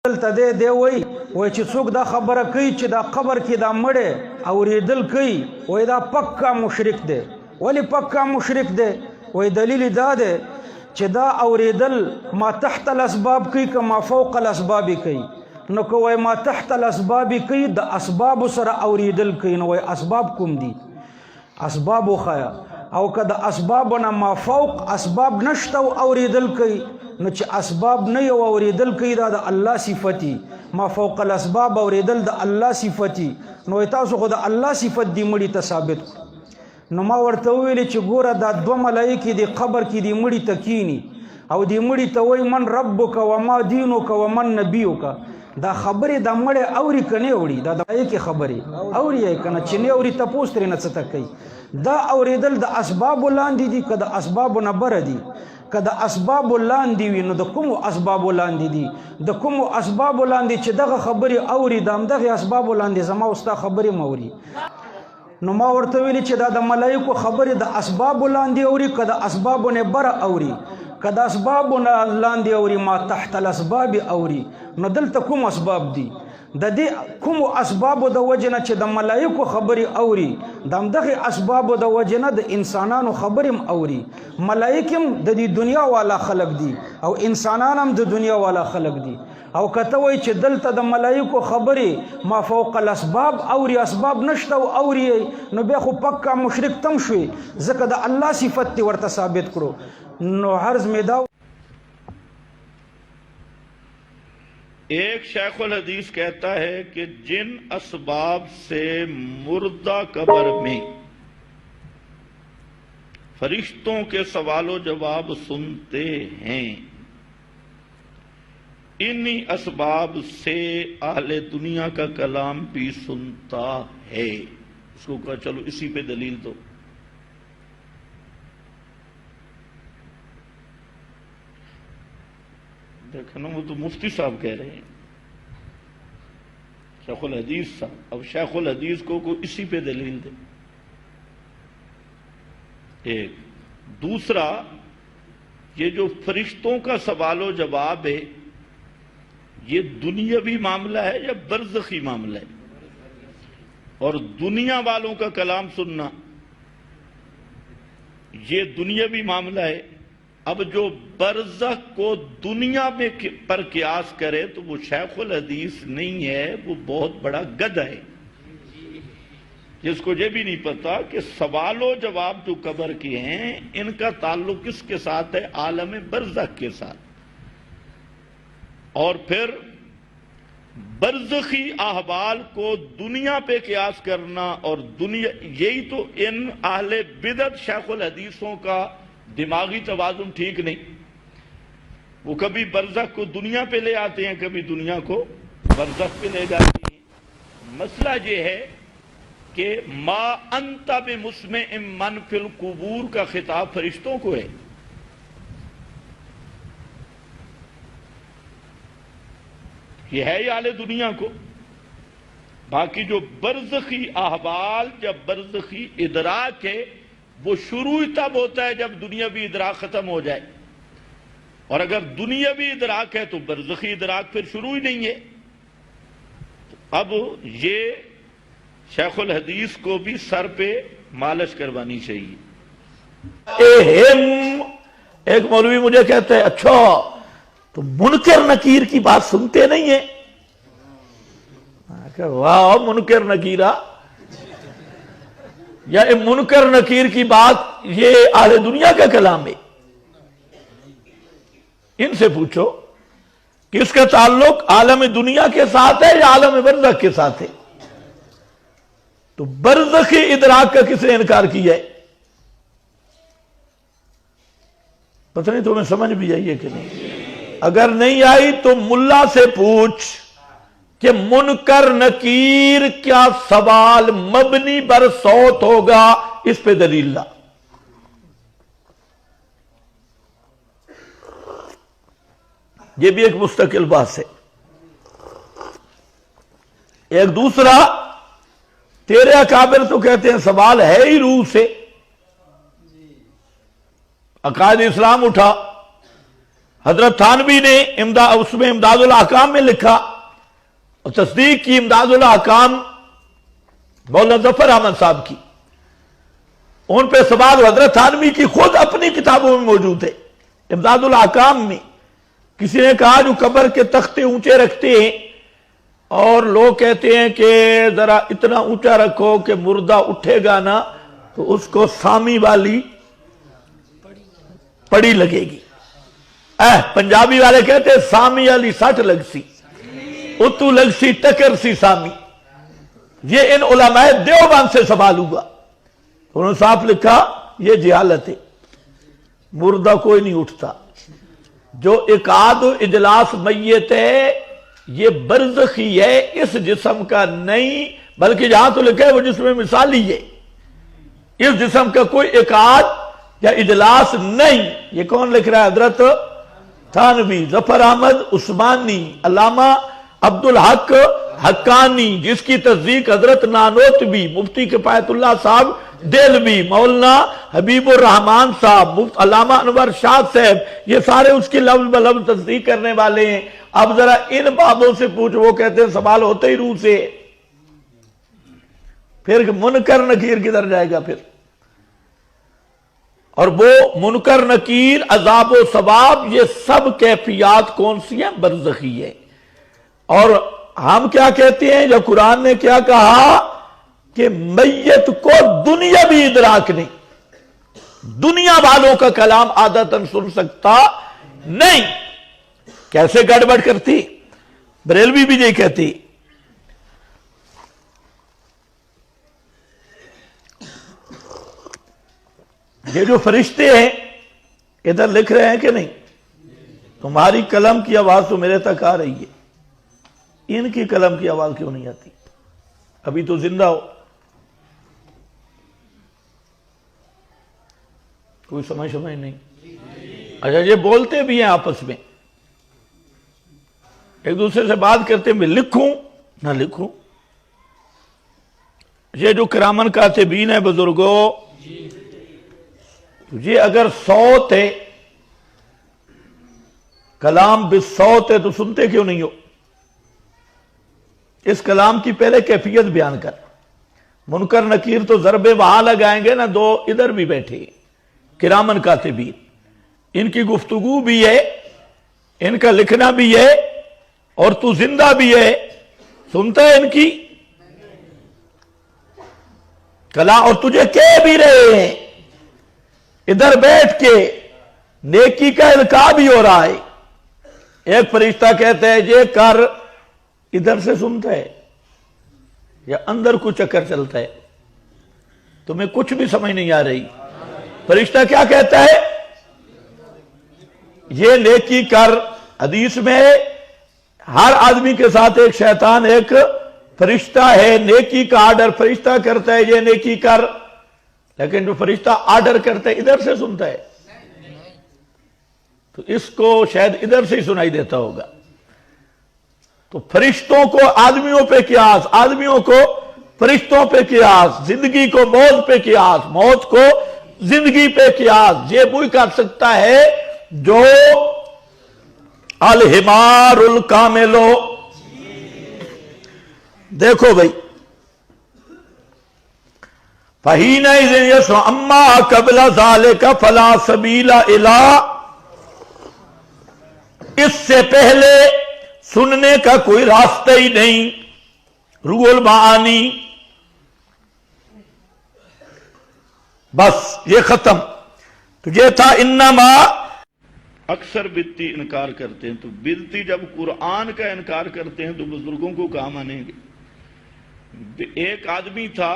دلته دی وای چې څوک دا خبره کوي چې دا قبر کې دا مړی اورېدل کوي وای دا پکا مشرک دی. ولی پکا مشرک دی؟ وای دلیل دا دی چې دا اورېدل ما تحت الاسباب کوي که ما فوق الاسباب کوي. نو که وای ما تحت الاسباب کوي د اسباب سره اورېدل کوي نو وای اسباب کوم دي؟ اسباب وښایه. او که د اسبابونه ما فوق اسباب نشته او اورېدل کوي نو چې اسباب نه یو اورېدل کوي دا د الله صفتی. ما فوق الاسباب اورېدل د الله صفتی. نو تاسو خو د الله صفت دی مړي ته ثابت کړو. نو ما ورته وویلې چې ګوره دا دوه ملایکې د قبر کې دی مړي ته کینی او دی مړي ته وایي من ربک وما دینک ومن نبیک. دا خبرې دا مړی اوري که نه اوري؟ دا د ملایکې خبرې اوري یې که نه؟ چې نه اوري تپوس ترې نه څه ته کوي؟ دا اورېدل د اسبابو لاندې دي که د اسبابو نه بره دي؟ که د اسبابو لاندې وي نو د کومو اسبابو لاندې دي؟ د کومو اسبابو لاندې چې دغه خبرې اوري د همدغې اسبابو لاندې زما او ستا خبرې م اوري. نو ما ورته ویلي چې دا د ملایکو خبرې د اسبابو لاندې اوري که د اسبابو نه بره اوري؟ که د اسبابو نه لاندې اوري ما تحت الاسباب اوري. نو دلته کوم اسباب دي؟ د دې کومو اسبابو د وجې نه چې د ملایکو خبرې اوري د همدغې اسبابو د وجې نه د انسانانو خبرې هم اوري. ملایک هم د دې دنیا والا خلق دي او انسانان هم د دنیا والا خلق دي. او که ته وایي چې دلته د ملایکو خبرې ما فوق الاسباب اوري اسباب نشته او اوري نو بیا خو پکا مشرک تم شوي ځکه د الله صفت دې ورته ثابت کړو. نو عرض مې دا ایک شیخ الحدیث کہتا ہے کہ جن اسباب سے مردہ قبر میں فرشتوں کے سوال و جواب سنتے ہیں انہی اسباب سے اہل دنیا کا کلام بھی سنتا ہے. اس کو کہا چلو اسی پہ دلیل دو. دیکھنا وہ تو مفتی صاحب کہہ رہے ہیں شیخ الحدیث صاحب. اب شیخ الحدیث کو اسی پہ دلیل دے. ایک دوسرا یہ جو فرشتوں کا سوال و جواب ہے یہ دنیاوی معاملہ ہے یا برزخی معاملہ ہے؟ اور دنیا والوں کا کلام سننا یہ دنیاوی معاملہ ہے. اب جو برزخ کو دنیا میں پر قیاس کرے تو وہ شیخ الحدیث نہیں ہے, وہ بہت بڑا گدھا ہے جس کو یہ بھی نہیں پتا کہ سوال و جواب جو قبر کے ہیں ان کا تعلق کس کے ساتھ ہے؟ عالم برزخ کے ساتھ. اور پھر برزخی احوال کو دنیا پہ قیاس کرنا اور دنیا, یہی تو ان اہل بدعت شیخ الحدیثوں کا دماغی توازن ٹھیک نہیں. وہ کبھی برزخ کو دنیا پہ لے آتے ہیں کبھی دنیا کو برزخ پہ لے جاتے ہیں. مسئلہ یہ ہے کہ ما انت بمسمع من فی القبور کا خطاب فرشتوں کو ہے. یہ ہے ہی اہل دنیا کو. باقی جو برزخی احوال یا برزخی ادراک ہے وہ شروع تب ہوتا ہے جب دنیاوی ادراک ختم ہو جائے, اور اگر دنیاوی ادراک ہے تو برزخی ادراک پھر شروع ہی نہیں ہے. اب یہ شیخ الحدیث کو بھی سر پہ مالش کروانی چاہیے. ایک مولوی مجھے کہتا ہے اچھا تو منکر نکیر کی بات سنتے نہیں ہیں؟ واہ منکر نکیرہ, یا منکر نکیر کی بات یہ اہل دنیا کا کلام ہے؟ ان سے پوچھو کہ اس کا تعلق عالم دنیا کے ساتھ ہے یا عالم برزخ کے ساتھ ہے؟ تو برزخی ادراک کا کس نے انکار کیا ہے؟ پتہ نہیں تمہیں سمجھ بھی آئی ہے کہ نہیں. اگر نہیں آئی تو ملا سے پوچھ کہ منکر نکیر کیا سوال مبنی بر صوت ہوگا, اس پہ دلیل لا. یہ بھی ایک مستقل بات ہے. ایک دوسرا, تیرے اکابر تو کہتے ہیں سوال ہے ہی روح سے. عقائد اسلام اٹھا, حضرت تھانوی نے اس میں امداد الاحکام میں لکھا اور تصدیق کی امداد الاحکام مولانا ظفر احمد صاحب کی، ان پہ سوال حضرت تھانوی کی خود اپنی کتابوں میں موجود ہے۔ امداد الاحکام میں کسی نے کہا جو قبر کے تختے اونچے رکھتے ہیں اور لوگ کہتے ہیں کہ ذرا اتنا اونچا رکھو کہ مردہ اٹھے گا نا تو اس کو سامی والی پڑی لگے گی، پنجابی والے کہتے ہیں سامی والی سٹ لگ سی، اتو لگ سی ٹکر سی سامی۔ یہ ان علماء دیوبند سے سوال ہوا، انہوں نے صاف لکھا یہ جہالت ہے، مردہ کوئی نہیں اٹھتا، جو اقعاد و اجلاس میت ہے یہ برزخی ہے، اس جسم کا نہیں، بلکہ جہاں تو لکھا ہے وہ جسم مثالی ہے، اس جسم کا کوئی اقعاد یا اجلاس نہیں۔ یہ کون لکھ رہا ہے؟ حضرت تھانوی، ظفر احمد عثمانی، علامہ عبدالحق حقانی، جس کی تصدیق حضرت نانوتوی، مفتی کفایت اللہ صاحب دہلوی، مولانا حبیب الرحمان صاحب، علامہ انور شاہ صاحب، یہ سارے اس کی لفظ بلفظ تصدیق کرنے والے ہیں۔ اب ذرا ان بابوں سے پوچھ، وہ کہتے ہیں سوال ہوتے ہی روح سے، پھر منکر نکیر کدھر جائے گا پھر؟ اور وہ منکر نکیر، عذاب و ثواب، یہ سب کیفیات کون سی ہیں؟ برزخی ہے۔ اور ہم کیا کہتے ہیں جب قرآن نے کیا کہا کہ میت کو دنیاوی ادراک نہیں، دنیا والوں کا کلام عادتاً سن سکتا نہیں، کیسے گڑبڑ کرتی؟ بریلوی بھی نہیں کہتی۔ یہ جو فرشتے ہیں ادھر لکھ رہے ہیں کہ نہیں؟ تمہاری قلم کی آواز تو میرے تک آ رہی ہے، ان کی قلم کی آواز کیوں نہیں آتی؟ ابھی تو زندہ ہو، کوئی سمجھ نہیں۔ اچھا یہ بولتے بھی ہیں آپس میں، ایک دوسرے سے بات کرتے ہیں، میں لکھوں نہ لکھوں؟ یہ جو کرامن کاتبین ہیں بزرگوں، یہ اگر صوت ہے، کلام بالصوت ہے تو سنتے کیوں نہیں ہو؟ اس کلام کی پہلے کیفیت بیان کر۔ منکر نکیر تو ضربے وہاں لگائیں گے نا، دو ادھر بھی بیٹھے کرامن کاتبین، ان کی گفتگو بھی ہے، ان کا لکھنا بھی ہے، اور تو زندہ بھی ہے، سنتا ہے ان کی کلام، اور تجھے کہہ بھی رہے ہیں ادھر بیٹھ کے، نیکی کا القاء بھی ہو رہا ہے۔ ایک فرشتہ کہتا ہے یہ کر، ادھر سے سنتا ہے یا اندر کو چکر چلتا ہے؟ تمہیں کچھ بھی سمجھ نہیں آ رہی۔ فرشتہ کیا کہتا ہے؟ یہ نیکی کر۔ حدیث میں ہر آدمی کے ساتھ ایک شیطان، ایک فرشتہ ہے، نیکی کا آرڈر فرشتہ کرتا ہے، یہ نیکی کر، لیکن جو فرشتہ آرڈر کرتا ہے ادھر سے سنتا ہے، تو اس کو شاید ادھر سے ہی سنائی دیتا ہوگا۔ تو فرشتوں کو آدمیوں پہ قیاس، آدمیوں کو فرشتوں پہ قیاس، زندگی کو موت پہ قیاس، موت کو زندگی پہ قیاس، یہ وہی کر سکتا ہے جو الحمار الکاملو۔ دیکھو بھائی، فَحِينَئِذٍ يَسْمَعُ أَمَّا قَبْلَ ذَلِكَ فَلَا سَبِيلَ إِلَىٰ، اس سے پہلے سننے کا کوئی راستہ ہی نہیں۔ روح المعانی، بس یہ ختم۔ تو یہ تھا انما۔ اکثر بدتی انکار کرتے ہیں، تو بدتی جب قرآن کا انکار کرتے ہیں تو بزرگوں کو کہاں مانیں گے؟ ایک آدمی تھا،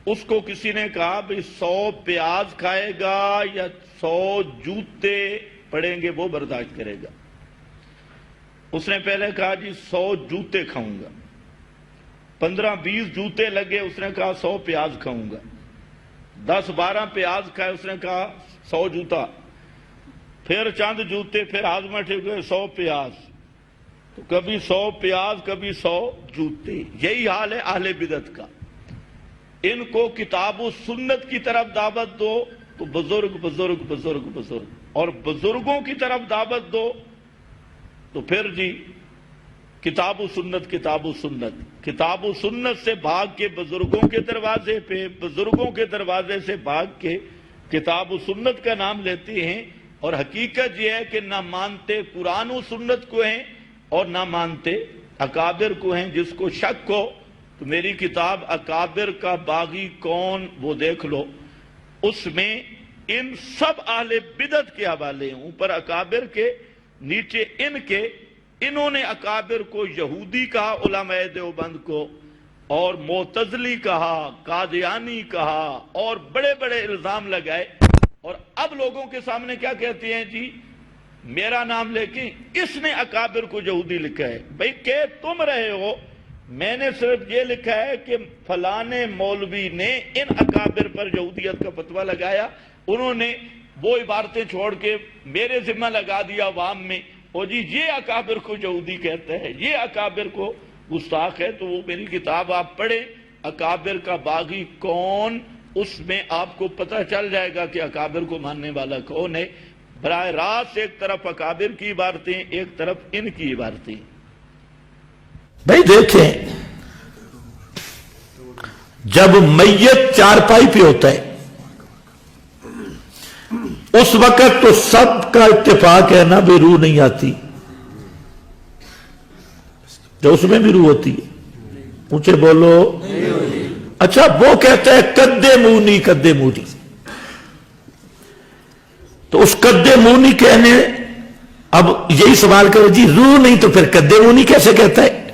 اس کو کسی نے کہا بھئی 100 پیاز کھائے گا یا 100 جوتے پڑیں گے وہ برداشت کرے گا؟ اس نے پہلے کہا جی 100 جوتے کھاؤں گا، 15-20 جوتے لگے، اس نے کہا 100 پیاز کھاؤں گا، 10-12 پیاز کھائے، اس نے کہا 100 جوتا، پھر چند جوتے، پھر ہاضمہ ٹھیک ہوئے 100 پیاز، تو کبھی 100 پیاز کبھی 100 جوتے۔ یہی حال ہے اہل بدعت کا، ان کو کتاب و سنت کی طرف دعوت دو تو بزرگ بزرگ بزرگ بزرگ، اور بزرگوں کی طرف دعوت دو تو پھر جی کتاب و سنت کتاب و سنت، کتاب و سنت سے بھاگ کے بزرگوں کے دروازے پہ، بزرگوں کے دروازے سے بھاگ کے کتاب و سنت کا نام لیتے ہیں، اور حقیقت یہ ہے کہ نہ مانتے قرآن و سنت کو ہیں اور نہ مانتے اکابر کو ہیں۔ جس کو شک ہو تو میری کتاب اکابر کا باغی کون وہ دیکھ لو، اس میں ان سب اہل بدعت کے حوالے ہیں، اوپر اکابر کے نیچے ان کے۔ انہوں نے اکابر کو یہودی کہا علماء دیوبند کو، اور معتزلی کہا، قادیانی کہا، اور بڑے بڑے الزام لگائے، اور اب لوگوں کے سامنے کیا کہتے ہیں جی میرا نام لے کے اس نے اکابر کو یہودی لکھا ہے۔ بھئی کہ تم رہے ہو، میں نے صرف یہ لکھا ہے کہ فلانے مولوی نے ان اکابر پر یہودیت کا فتویٰ لگایا، انہوں نے وہ عبارتیں چھوڑ کے میرے ذمہ لگا دیا عوام میں، اور جی یہ اکابر کو یہودی کہتا ہے، یہ اکابر کو گستاخ ہے۔ تو وہ میری کتاب آپ پڑھیں، اکابر کا باغی کون، اس میں آپ کو پتہ چل جائے گا کہ اکابر کو ماننے والا کون ہے۔ براہ راست ایک طرف اکابر کی عبارتیں، ایک طرف ان کی عبارتیں۔ بھائی دیکھیں، جب میت چارپائی پہ ہوتا ہے اس وقت تو سب کا اتفاق ہے نا بے روح نہیں آتی، جو اس میں بھی روح ہوتی ہے، اونچے بولو۔ اچھا وہ کہتا ہے قدمونی قدمونی، تو اس قدمونی کہنے اب یہی سوال کرو جی روح نہیں تو پھر قدمونی کیسے کہتا ہے؟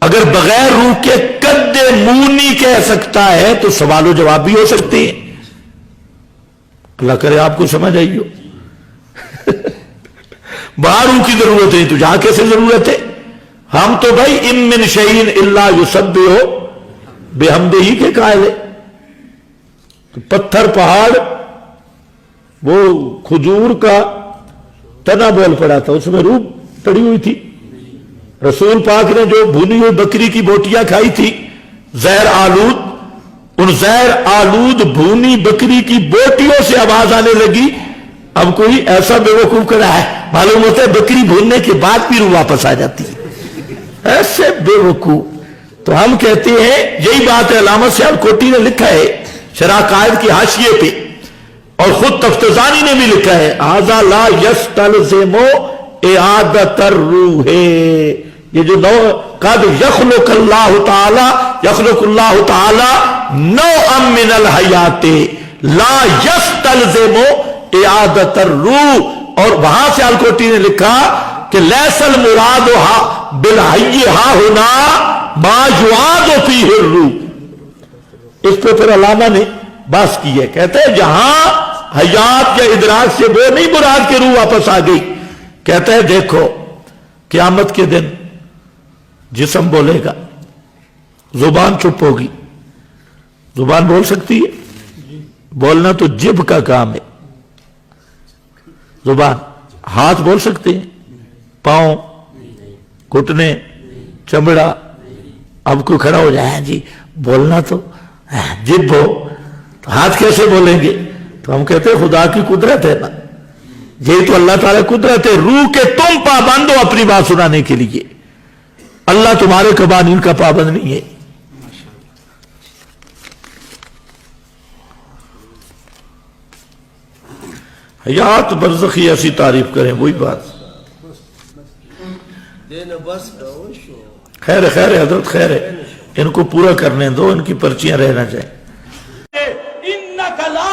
اگر بغیر روح کے قدمونی کہہ سکتا ہے تو سوال و جواب بھی ہو سکتے ہیں۔ اللہ کرے آپ کو سمجھ آئی ہو۔ باہر روح کی ضرورت ہے تو جہاں کیسے ضرورت ہے؟ ہم تو بھائی ان من شیء الا یسبح بحمدہ کے قائل ہے۔ تو پتھر پہاڑ وہ کھجور کا تنا بول پڑا تھا، اس میں روح پڑی ہوئی تھی۔ رسول پاک نے جو بھونی ہوئی بکری کی بوٹیاں کھائی تھی زہر آلود، ان زہر آلود بھونی بکری کی بوٹیوں سے آواز آنے لگی۔ اب کوئی ایسا بے وقوف کرا ہے، معلوم ہوتا ہے بکری بھوننے کے بعد بھی روح واپس آ جاتی ہے، ایسے بے وقوف۔ تو ہم کہتے ہیں یہی بات ہے، علامہ سیالکوٹی نے لکھا ہے شرح قائد کی حاشیے پہ، اور خود تفتزانی نے بھی لکھا ہے ھذا لا یستلزم اعادۃ الروح، یہ جو قد یخلق اللہ تعالی نوعا من الحیات لا یستلزم اعادۃ الروح۔ اور وہاں سے سیالکوٹی نے لکھا کہ لیس المراد بالحی ہا ہنا ما یعاد فیہ الروح۔ اس پہ پھر علامہ نے بحث کی ہے، کہتے ہیں جہاں حیات یا ادراک سے وہ نہیں مراد کہ روح واپس آ گئی۔ کہتا ہے دیکھو قیامت کے دن جسم بولے گا، زبان چپ ہوگی، زبان بول سکتی ہے؟ بولنا تو جب کا کام ہے، زبان۔ ہاتھ بول سکتے ہیں، پاؤں، گھٹنے، چمڑا۔ اب کوئی کھڑا ہو جائے جی بولنا تو جب ہو تو ہاتھ کیسے بولیں گے؟ تو ہم کہتے ہیں خدا کی قدرت ہے نا، یہ تو اللہ تعالیٰ قدرت ہے۔ روح کے تم پابند ہو اپنی بات سنانے کے لیے، اللہ تمہارے قوانین کا پابند نہیں ہے۔ حیات برزخی ایسی تعریف کریں، وہی بات۔ خیر ہے حضرت، خیر ہے، ان کو پورا کرنے دو، ان کی پرچیاں رہنا چاہیے۔ انکا لا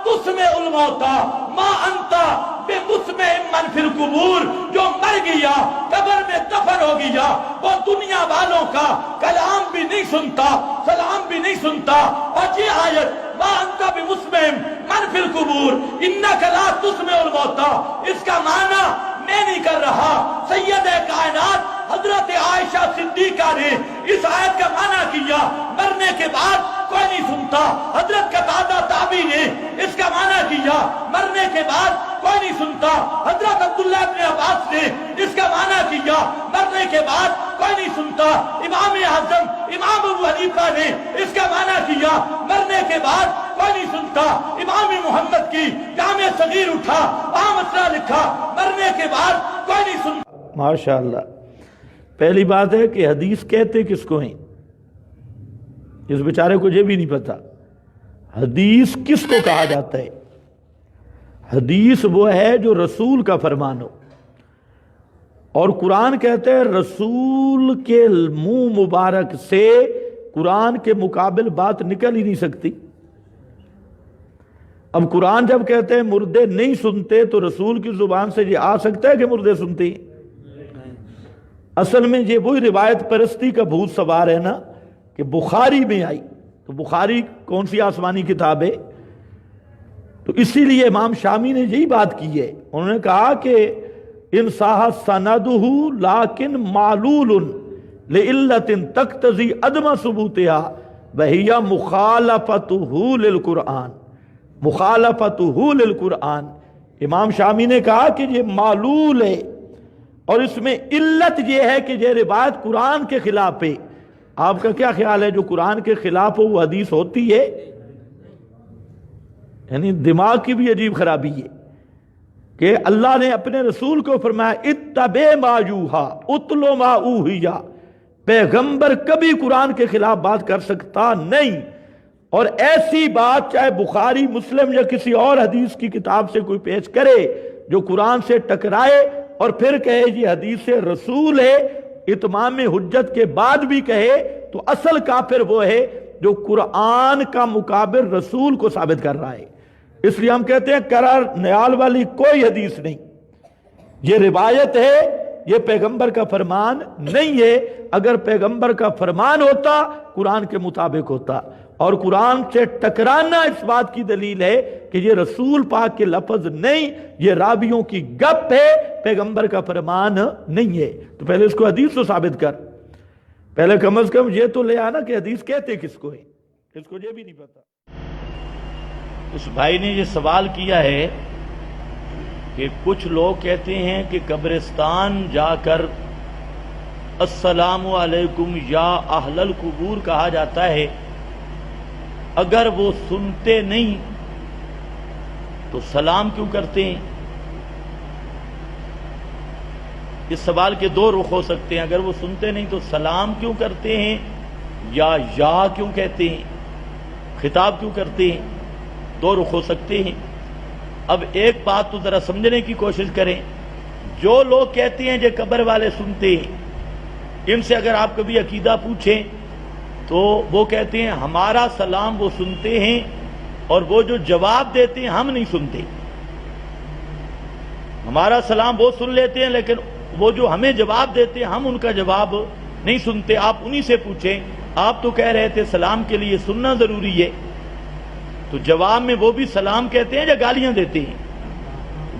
تسمع الموتا ما انتا بمسمع من فی القبور، جو مر گیا قبر میں دفن ہو گیا وہ دنیا والوں کا کلام بھی نہیں سنتا، سلام بھی نہیں سنتا۔ اور یہ آیت ما انتا بمسمع من فی القبور انکا لا تسمع الموتا، اس کا معنی میں نہیں کر رہا، سید کائنات حضرت عائشہ صدیقہ نے اس آیت کا معنی کیا مرنے کے بعد کوئی نہیں سنتا۔ حضرت قتادہ تابعی نے اس کا معنی کیا مرنے کے بعد کوئی نہیں سنتا۔ حضرت عبداللہ ابن عباس نے اس کا معنی کیا مرنے کے بعد کوئی نہیں سنتا۔ امام اعظم امام ابو حنیفہ نے اس کا معنی کیا مرنے کے بعد کوئی کوئی نہیں سنتا. امام محمد کی جامع صغیر اٹھا، وہاں مسئلہ لکھا، مرنے کے بعد کوئی نہیں سنتا. ماشاءاللہ. پہلی بات ہے کہ حدیث کہتے کس کو ہیں؟ اس بیچارے کو یہ بھی نہیں پتا حدیث کس کو کہا جاتا ہے. حدیث وہ ہے جو رسول کا فرمان ہو، اور قرآن کہتے ہیں رسول کے منہ مبارک سے قرآن کے مقابل بات نکل ہی نہیں سکتی. اب قرآن جب کہتے ہیں مردے نہیں سنتے تو رسول کی زبان سے یہ آ سکتا ہے کہ مردے سنتے ہیں؟ اصل میں یہ وہی روایت پرستی کا بھوت سوار ہے نا کہ بخاری میں آئی. تو بخاری کون سی آسمانی کتاب ہے؟ تو اسی لیے امام شامی نے یہی بات کی ہے. انہوں نے کہا کہ ان صح سندہ لیکن معلول لعلت تقتضی عدم ثبوتها وہی مخالفتہ للقرآن. مخالفتہ للقرآن. امام شامی نے کہا کہ یہ معلول ہے اور اس میں علت یہ ہے کہ یہ روایت قرآن کے خلاف ہے. آپ کا کیا خیال ہے جو قرآن کے خلاف ہو وہ حدیث ہوتی ہے؟ یعنی دماغ کی بھی عجیب خرابی ہے کہ اللہ نے اپنے رسول کو فرمایا اتبع ما یوحی اتلو ما اوحی. پیغمبر کبھی قرآن کے خلاف بات کر سکتا نہیں، اور ایسی بات چاہے بخاری مسلم یا کسی اور حدیث کی کتاب سے کوئی پیش کرے جو قرآن سے ٹکرائے اور پھر کہے یہ حدیث رسول ہے، اتمام حجت کے بعد بھی کہے، تو اصل کافر وہ ہے جو قرآن کا مقابل رسول کو ثابت کر رہا ہے. اس لیے ہم کہتے ہیں کرار نیال والی کوئی حدیث نہیں، یہ روایت ہے، یہ پیغمبر کا فرمان نہیں ہے. اگر پیغمبر کا فرمان ہوتا قرآن کے مطابق ہوتا، اور قرآن سے ٹکرانا اس بات کی دلیل ہے کہ یہ رسول پاک کے لفظ نہیں، یہ راویوں کی گپ ہے، پیغمبر کا فرمان نہیں ہے. تو پہلے اس کو حدیث سے ثابت کر، پہلے کم از کم یہ تو لے آنا کہ حدیث کہتے کس کو ہے. اس کو یہ بھی نہیں پتا. اس بھائی نے یہ سوال کیا ہے کہ کچھ لوگ کہتے ہیں کہ قبرستان جا کر السلام علیکم یا اہل القبور کہا جاتا ہے، اگر وہ سنتے نہیں تو سلام کیوں کرتے ہیں؟ اس سوال کے دو رخ ہو سکتے ہیں. اگر وہ سنتے نہیں تو سلام کیوں کرتے ہیں، یا کیوں کہتے ہیں، خطاب کیوں کرتے ہیں؟ دو رخ ہو سکتے ہیں. اب ایک بات تو ذرا سمجھنے کی کوشش کریں. جو لوگ کہتے ہیں جو قبر والے سنتے ہیں، ان سے اگر آپ کبھی عقیدہ پوچھیں تو وہ کہتے ہیں ہمارا سلام وہ سنتے ہیں اور وہ جو جواب دیتے ہیں ہم نہیں سنتے. ہمارا سلام وہ سن لیتے ہیں لیکن وہ جو ہمیں جواب دیتے ہیں ہم ان کا جواب نہیں سنتے. آپ انہی سے پوچھیں. آپ تو کہہ رہے تھے سلام کے لیے سننا ضروری ہے، تو جواب میں وہ بھی سلام کہتے ہیں یا گالیاں دیتے ہیں؟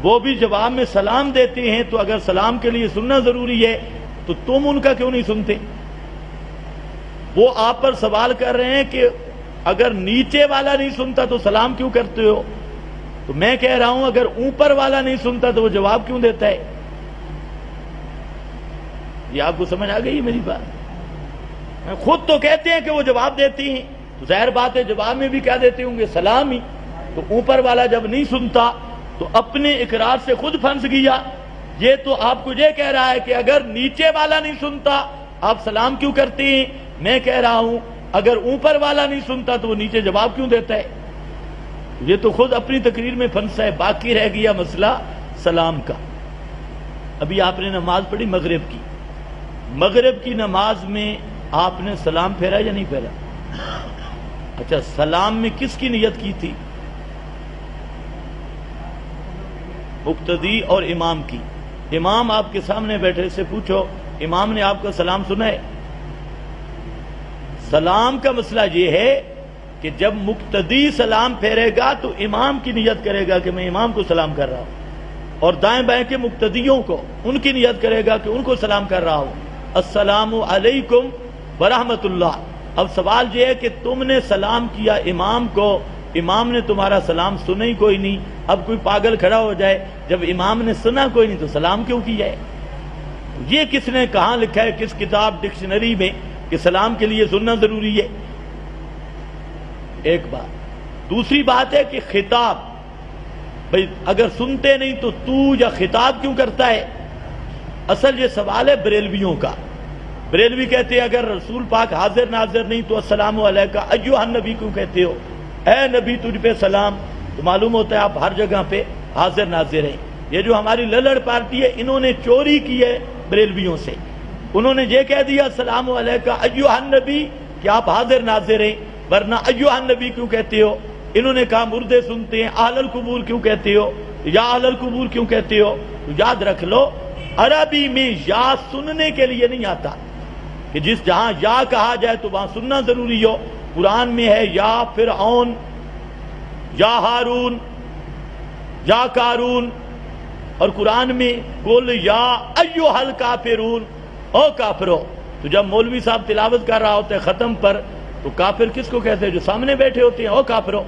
وہ بھی جواب میں سلام دیتے ہیں. تو اگر سلام کے لیے سننا ضروری ہے تو تم ان کا کیوں نہیں سنتے؟ وہ آپ پر سوال کر رہے ہیں کہ اگر نیچے والا نہیں سنتا تو سلام کیوں کرتے ہو؟ تو میں کہہ رہا ہوں اگر اوپر والا نہیں سنتا تو وہ جواب کیوں دیتا ہے؟ یہ آپ کو سمجھ آ گئی میری بات؟ خود تو کہتے ہیں کہ وہ جواب دیتی ہیں، تو ظاہر بات ہے جواب میں بھی کیا دیتے ہوں گے؟ سلام ہی. تو اوپر والا جب نہیں سنتا تو اپنے اقرار سے خود پھنس گیا. یہ تو آپ کو یہ کہہ رہا ہے کہ اگر نیچے والا نہیں سنتا آپ سلام کیوں کرتے ہیں. میں کہہ رہا ہوں اگر اوپر والا نہیں سنتا تو وہ نیچے جواب کیوں دیتا ہے؟ یہ تو خود اپنی تقریر میں پھنسا ہے. باقی رہ گیا مسئلہ سلام کا. ابھی آپ نے نماز پڑھی مغرب کی، مغرب کی نماز میں آپ نے سلام پھیرا یا نہیں پھیرا؟ اچھا، سلام میں کس کی نیت کی تھی؟ مقتدی اور امام کی. امام آپ کے سامنے بیٹھے سے پوچھو امام نے آپ کا سلام سنا ہے؟ سلام کا مسئلہ یہ ہے کہ جب مقتدی سلام پھیرے گا تو امام کی نیت کرے گا کہ میں امام کو سلام کر رہا ہوں، اور دائیں بائیں کے مقتدیوں کو ان کی نیت کرے گا کہ ان کو سلام کر رہا ہوں. السلام علیکم ورحمۃ اللہ. اب سوال یہ ہے کہ تم نے سلام کیا امام کو، امام نے تمہارا سلام سنا ہی کوئی نہیں. اب کوئی پاگل کھڑا ہو جائے جب امام نے سنا کوئی نہیں تو سلام کیوں کیا ہے؟ یہ کس نے کہاں لکھا ہے، کس کتاب ڈکشنری میں کہ سلام کے لیے سننا ضروری ہے؟ ایک بات. دوسری بات ہے کہ خطاب، بھئی اگر سنتے نہیں تو یا خطاب کیوں کرتا ہے؟ اصل یہ سوال ہے بریلویوں کا۔ بریلوی کہتے ہیں اگر رسول پاک حاضر ناظر نہیں تو السلام علیکہ ایھا النبی کیوں کہتے ہو؟ اے نبی تجھ پہ سلام۔ تو معلوم ہوتا ہے آپ ہر جگہ پہ حاضر ناظر ہیں۔ یہ جو ہماری للڑ پارٹی ہے انہوں نے چوری کی ہے بریلویوں سے، انہوں نے یہ کہہ دیا السلام علیکہ ایھا النبی کہ آپ حاضر ناظر ہیں، ورنہ ایھا النبی کیوں کہتے ہو؟ انہوں نے کہا مردے سنتے ہیں، اہل القبور کیوں کہتے ہو، یا اہل القبور کیوں کہتے ہو؟ تو یاد رکھ لو عربی میں یا سننے کے لیے نہیں آتا کہ جس جہاں یا کہا جائے تو وہاں سننا ضروری ہو۔ قرآن میں ہے یا فرعون، یا ہارون، یا قارون، اور قرآن میں قل یا ایھا الکافرون، او کافرو۔ تو جب مولوی صاحب تلاوت کر رہا ہوتا ہے ختم پر تو کافر کس کو کہتے ہیں؟ جو سامنے بیٹھے ہوتے ہیں، او کافرو۔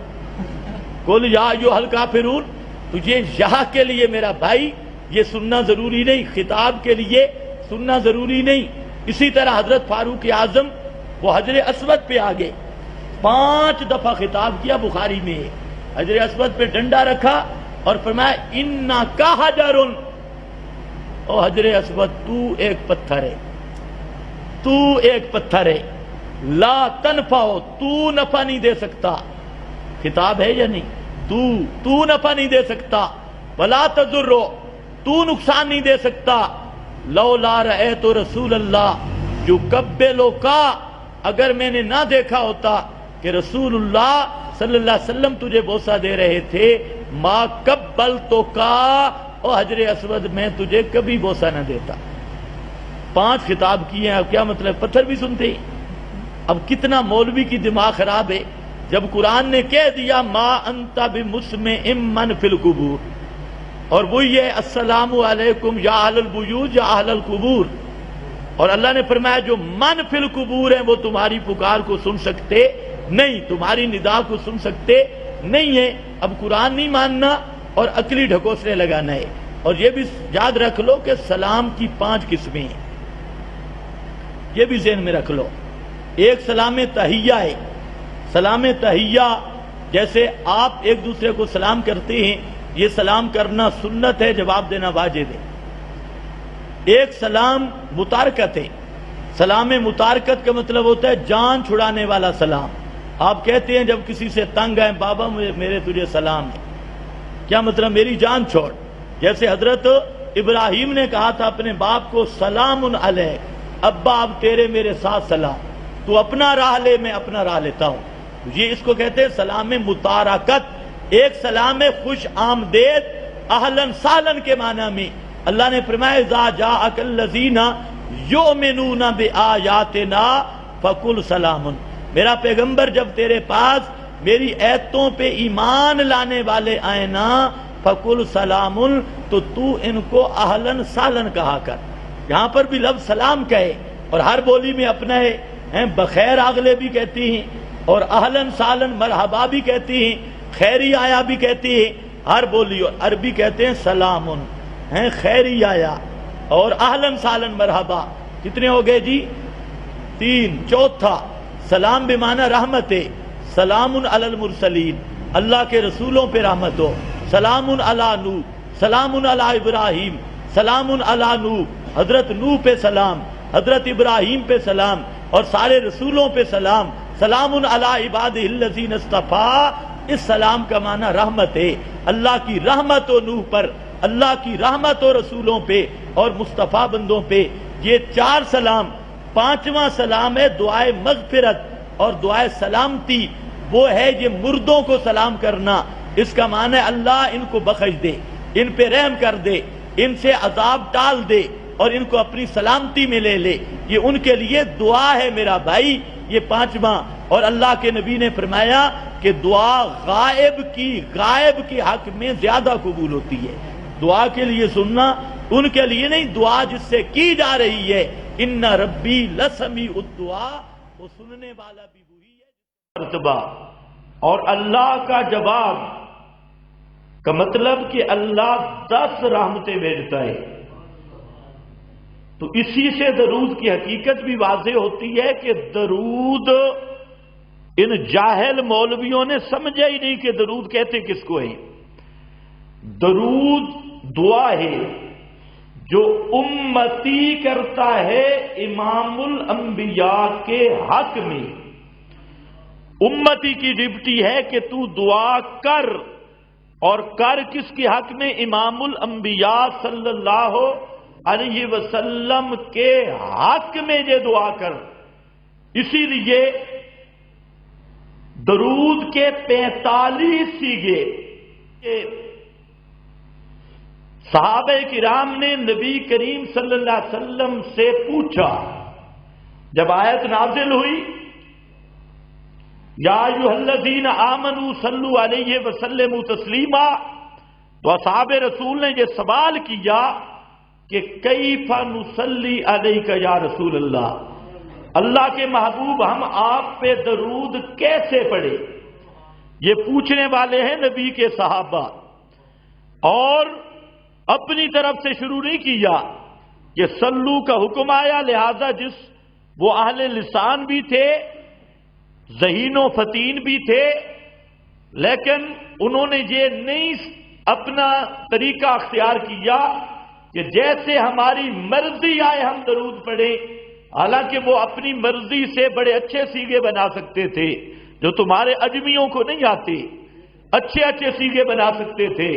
قل یا ایھا الکافرون، تو یہ یہاں کے لیے میرا بھائی یہ سننا ضروری نہیں، خطاب کے لیے سننا ضروری نہیں۔ اسی طرح حضرت فاروق اعظم وہ حجر اسود پہ آگے 5 دفعہ خطاب کیا، بخاری میں ہے۔ حجر اسود پہ ڈنڈا رکھا اور فرمایا انکا حجر، او حجر اسود تو ایک پتھر ہے، تو ایک پتھر ہے، لا تنفع، تو نفع نہیں دے سکتا۔ خطاب ہے یا نہیں؟ تو نفع نہیں دے سکتا، ولا تضر، تو نقصان نہیں دے سکتا۔ لولا رأیت رسول اللہ یقبلک، اگر میں نے نہ دیکھا ہوتا کہ رسول اللہ صلی اللہ علیہ وسلم تجھے بوسہ دے رہے تھے، ما قبلتک، او حجر اسود میں تجھے کبھی بوسہ نہ دیتا۔ 5 خطاب کیے ہیں، اب کیا مطلب؟ پتھر بھی سنتے ہی۔ اب کتنا مولوی کی دماغ خراب ہے جب قرآن نے کہہ دیا ما انت بمسمع من فی القبور، اور وہی ہے السلام علیکم یا اہل البیوت یا اہل القبور، اور اللہ نے فرمایا جو من فی القبور ہیں وہ تمہاری پکار کو سن سکتے نہیں، تمہاری ندا کو سن سکتے نہیں ہیں۔ اب قرآن نہیں ماننا اور عقلی ڈھکوسلے لگانا ہے۔ اور یہ بھی یاد رکھ لو کہ سلام کی 5 قسمیں ہیں، یہ بھی ذہن میں رکھ لو۔ ایک سلام تحیہ ہے، سلام تحیہ جیسے آپ ایک دوسرے کو سلام کرتے ہیں، یہ سلام کرنا سنت ہے، جواب دینا واجب ہے۔ ایک سلام متارکت ہے، سلام متارکت کا مطلب ہوتا ہے جان چھڑانے والا سلام۔ آپ کہتے ہیں جب کسی سے تنگ آئے بابا میرے تجھے سلام ہے، کیا مطلب؟ میری جان چھوڑ۔ جیسے حضرت ابراہیم نے کہا تھا اپنے باپ کو سلام علیک، ابا اب تیرے میرے ساتھ سلام، تو اپنا راہ لے میں اپنا راہ لیتا ہوں۔ یہ اس کو کہتے ہیں سلام متارکت۔ ایک سلام خوش آمدید، اہلاً سہلاً کے معنی میں۔ اللہ نے فرمایا اذا جاءک الذین یؤمنون بآیاتنا فقل سلام، میرا پیغمبر جب تیرے پاس میری آیتوں پہ ایمان لانے والے آئے نا فقل سلام، تو ان کو اہلاً سہلاً کہا کر۔ یہاں پر بھی لفظ سلام کہے اور ہر بولی میں اپنا ہے، بخیر آگلے بھی کہتی ہیں اور اہلاً سہلاً مرحبا بھی کہتی ہیں، خیری آیا بھی کہتی ہے، ہر بولی۔ اور عربی کہتے ہیں سلام، خیری آیا اور اہلاً سہلاً مرحبا۔ کتنے ہو گئے جی؟ 3۔ چوتھا سلام بمعنی رحمت ہے، سلام علی المرسلین، اللہ کے رسولوں پہ رحمت ہو۔ سلام علی نوح، سلام علی ابراہیم، سلام علی نوح، حضرت نوح پہ سلام، حضرت ابراہیم پہ سلام اور سارے رسولوں پہ سلام۔ سلام علی عبادہ الذین اصطفیٰ، اس سلام کا معنی رحمت ہے، اللہ کی رحمت و نوح پر، اللہ کی رحمت و رسولوں پہ اور مصطفیٰ بندوں پہ۔ یہ 4 سلام۔ 5واں سلام ہے دعائے مغفرت اور دعائے سلامتی، وہ ہے یہ مردوں کو سلام کرنا۔ اس کا معنی ہے اللہ ان کو بخش دے، ان پہ رحم کر دے، ان سے عذاب ٹال دے اور ان کو اپنی سلامتی میں لے لے، یہ ان کے لیے دعا ہے میرا بھائی۔ یہ 5واں۔ اور اللہ کے نبی نے فرمایا کہ دعا غائب کی حق میں زیادہ قبول ہوتی ہے۔ دعا کے لیے سننا، ان کے لیے نہیں، دعا جس سے کی جا رہی ہے۔ ان ربی لسمیع الدعاء، وہ سننے والا بھی وہی ہے۔ مرتبہ اور اللہ کا جواب کا مطلب کہ اللہ 10 رحمتیں بھیجتا ہے، تو اسی سے درود کی حقیقت بھی واضح ہوتی ہے کہ درود ان جاہل مولویوں نے سمجھا ہی نہیں کہ درود کہتے کس کو ہیں۔ درود دعا ہے جو امتی کرتا ہے امام الانبیاء کے حق میں۔ امتی کی ڈیوٹی ہے کہ تو دعا کر، اور کر کس کے حق میں؟ امام الانبیاء صلی اللہ علیہ وسلم کے حق میں یہ دعا کر۔ اسی لیے درود کے 45 سیغے صحابہ کرام نے نبی کریم صلی اللہ علیہ وسلم سے پوچھا، جب آیت نازل ہوئی یا ایھا الذین آمنوا صلوا علیہ وسلموا تسلیما، تو اصحاب رسول نے یہ سوال کیا کہ کیف نصلی علیک یا رسول اللہ، اللہ کے محبوب ہم آپ پہ درود کیسے پڑھے؟ یہ پوچھنے والے ہیں نبی کے صحابہ، اور اپنی طرف سے شروع نہیں کیا کہ صلو کا حکم آیا، لہذا جس وہ اہل لسان بھی تھے، ذہین و فطین بھی تھے، لیکن انہوں نے یہ نہیں اپنا طریقہ اختیار کیا کہ جیسے ہماری مرضی آئے ہم درود پڑھیں، حالانکہ وہ اپنی مرضی سے بڑے اچھے سیغے بنا سکتے تھے جو تمہارے اجمیوں کو نہیں آتے، اچھے اچھے سیغے بنا سکتے تھے۔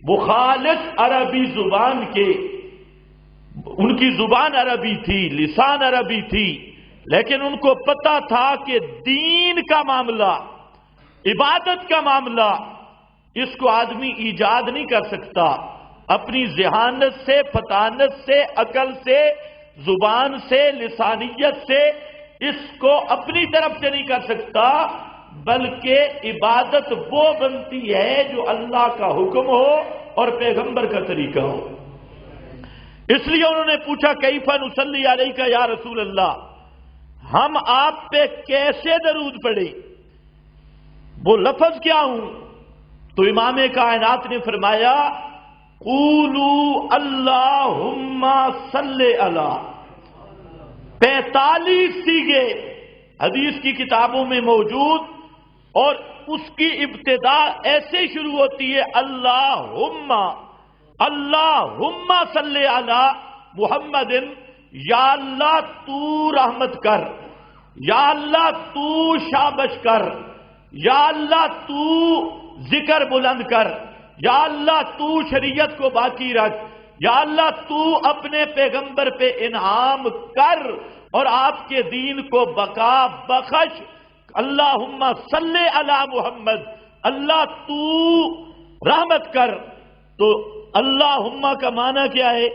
وہ خالص عربی زبان کے، ان کی زبان عربی تھی، لسان عربی تھی، لیکن ان کو پتا تھا کہ دین کا معاملہ، عبادت کا معاملہ، اس کو آدمی ایجاد نہیں کر سکتا، اپنی ذہانت سے، فطانت سے، عقل سے، زبان سے، لسانیت سے اس کو اپنی طرف سے نہیں کر سکتا، بلکہ عبادت وہ بنتی ہے جو اللہ کا حکم ہو اور پیغمبر کا طریقہ ہو۔ اس لیے انہوں نے پوچھا کیف نصلی علیک یا رسول اللہ، ہم آپ پہ کیسے درود پڑھیں، وہ لفظ کیا ہوں؟ تو امام کائنات نے فرمایا قولوا اللہم صلی علی، 45 سیغے حدیث کی کتابوں میں موجود، اور اس کی ابتدا ایسے شروع ہوتی ہے اللہم، اللہم صلی علی محمد، یا اللہ تو رحمت کر، یا اللہ تو شابش کر، یا اللہ تو ذکر بلند کر، یا اللہ تو شریعت کو باقی رکھ، یا اللہ تو اپنے پیغمبر پہ انعام کر اور آپ کے دین کو بقا بخش، اللہم صلی علی محمد، اللہ تو رحمت کر۔ تو اللہم کا معنی کیا ہے؟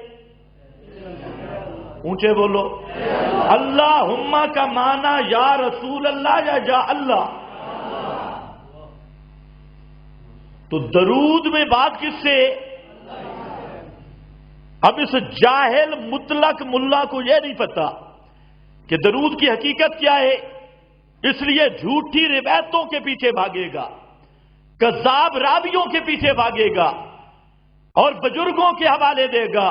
اونچے بولو، اللہم کا معنی یا رسول اللہ یا اللہ۔ تو درود میں بات کس سے؟ اب اس جاہل مطلق ملا کو یہ نہیں پتا کہ درود کی حقیقت کیا ہے، اس لیے جھوٹی روایتوں کے پیچھے بھاگے گا، کذاب راویوں کے پیچھے بھاگے گا اور بزرگوں کے حوالے دے گا۔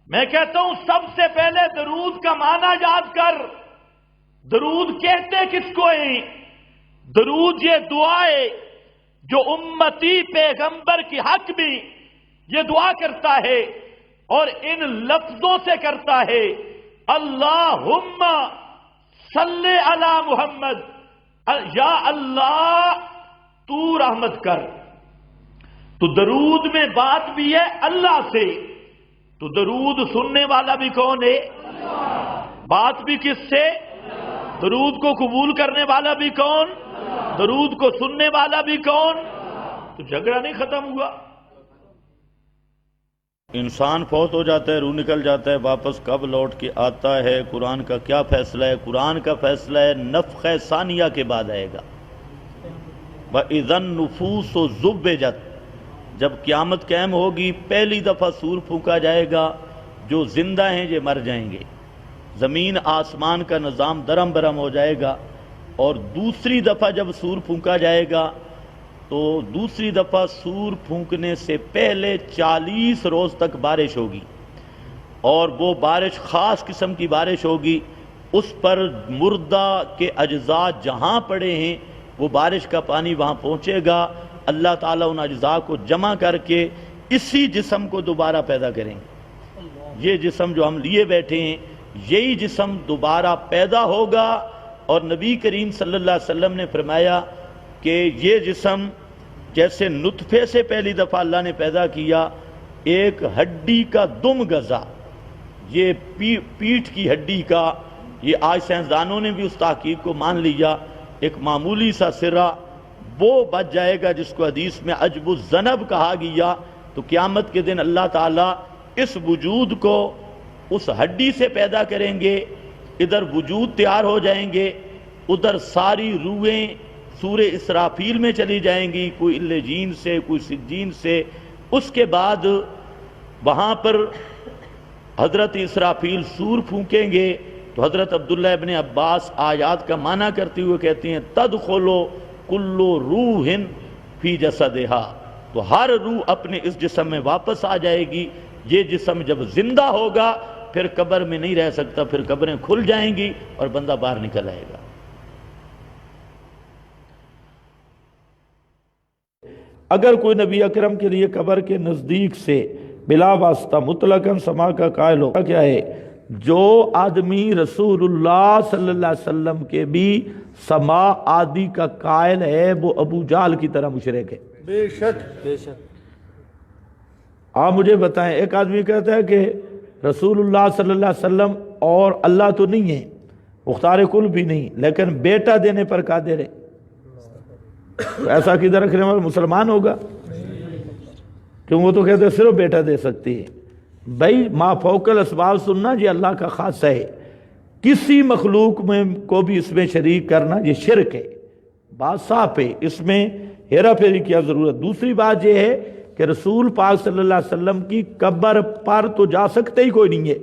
میں کہتا ہوں سب سے پہلے درود کا معنی یاد کر، درود کہتے کس کو ہیں؟ درود یہ دعا ہے جو امتی پیغمبر کی حق میں یہ دعا کرتا ہے، اور ان لفظوں سے کرتا ہے اللہم صلی علی محمد، یا اللہ تو رحمت کر۔ تو درود میں بات بھی ہے اللہ سے، تو درود سننے والا بھی کون ہے؟ بات بھی کس سے؟ درود کو قبول کرنے والا بھی کون؟ درود کو سننے والا بھی کون؟ تو جھگڑا نہیں ختم ہوا۔ انسان فوت ہو جاتا ہے، روح نکل جاتا ہے، واپس کب لوٹ کے آتا ہے؟ قرآن کا کیا فیصلہ ہے؟ قرآن کا فیصلہ ہے نفخ ثانیہ کے بعد آئے گا۔ وَإِذَا النُّفُوسُ زُوِّجَتْ، جب قیامت قائم ہوگی پہلی دفعہ سور پھونکا جائے گا، جو زندہ ہیں یہ مر جائیں گے، زمین آسمان کا نظام درم برم ہو جائے گا، اور دوسری دفعہ جب سور پھونکا جائے گا تو دوسری دفعہ سور پھونکنے سے پہلے 40 روز تک بارش ہوگی، اور وہ بارش خاص قسم کی بارش ہوگی اس پر مردہ کے اجزاء جہاں پڑے ہیں وہ بارش کا پانی وہاں پہنچے گا، اللہ تعالیٰ ان اجزاء کو جمع کر کے اسی جسم کو دوبارہ پیدا کریں گے۔ یہ جسم جو ہم لیے بیٹھے ہیں یہی جسم دوبارہ پیدا ہوگا، اور نبی کریم صلی اللہ علیہ وسلم نے فرمایا کہ یہ جسم جیسے نطفے سے پہلی دفعہ اللہ نے پیدا کیا، ایک ہڈی کا دم غذا، یہ پیٹھ کی ہڈی کا، یہ آج سائنسدانوں نے بھی اس تحقیق کو مان لیا، ایک معمولی سا سرا وہ بچ جائے گا جس کو حدیث میں عجب الذنب کہا گیا۔ تو قیامت کے دن اللہ تعالیٰ اس وجود کو اس ہڈی سے پیدا کریں گے، ادھر وجود تیار ہو جائیں گے، ادھر ساری روحیں سورہ اسرافیل میں چلی جائیں گی، کوئی الجین سے کوئی سجین سے۔ اس کے بعد وہاں پر حضرت اسرافیل سور پھونکیں گے تو حضرت عبداللہ ابن عباس آیات کا معنی کرتے ہوئے کہتے ہیں تدخلو کل روح فی جسدہا، تو ہر روح اپنے اس جسم میں واپس آ جائے گی۔ یہ جسم جب زندہ ہوگا پھر قبر میں نہیں رہ سکتا، پھر قبریں کھل جائیں گی اور بندہ باہر نکل آئے گا۔ اگر کوئی نبی اکرم کے لیے قبر کے نزدیک سے بلا واسطہ مطلقاً سما کا قائل ہو، کیا ہے؟ جو آدمی رسول اللہ صلی اللہ علیہ وسلم کے بھی سما آدی کا قائل ہے وہ ابو جہل کی طرح مشرک ہے۔ بے شک بے شک۔ آپ مجھے بتائیں، ایک آدمی کہتا ہے کہ رسول اللہ صلی اللہ علیہ وسلم اور اللہ تو نہیں ہے، مختار کل بھی نہیں، لیکن بیٹا دینے پر قادر ہے، تو ایسا عقیدہ رکھنے والا مسلمان ہوگا؟ کیوں؟ وہ تو کہتے ہیں صرف بیٹا دے سکتی ہے۔ بھائی ما فوق الاسباب سننا یہ اللہ کا خاصہ ہے، کسی مخلوق میں کو بھی اس میں شریک کرنا یہ شرک ہے، بات صاف ہے، اس میں ہیرا پھیری کیا ضرورت۔ دوسری بات یہ ہے کہ رسول پاک صلی اللہ علیہ وسلم کی قبر پر تو جا سکتے ہی کوئی نہیں ہے،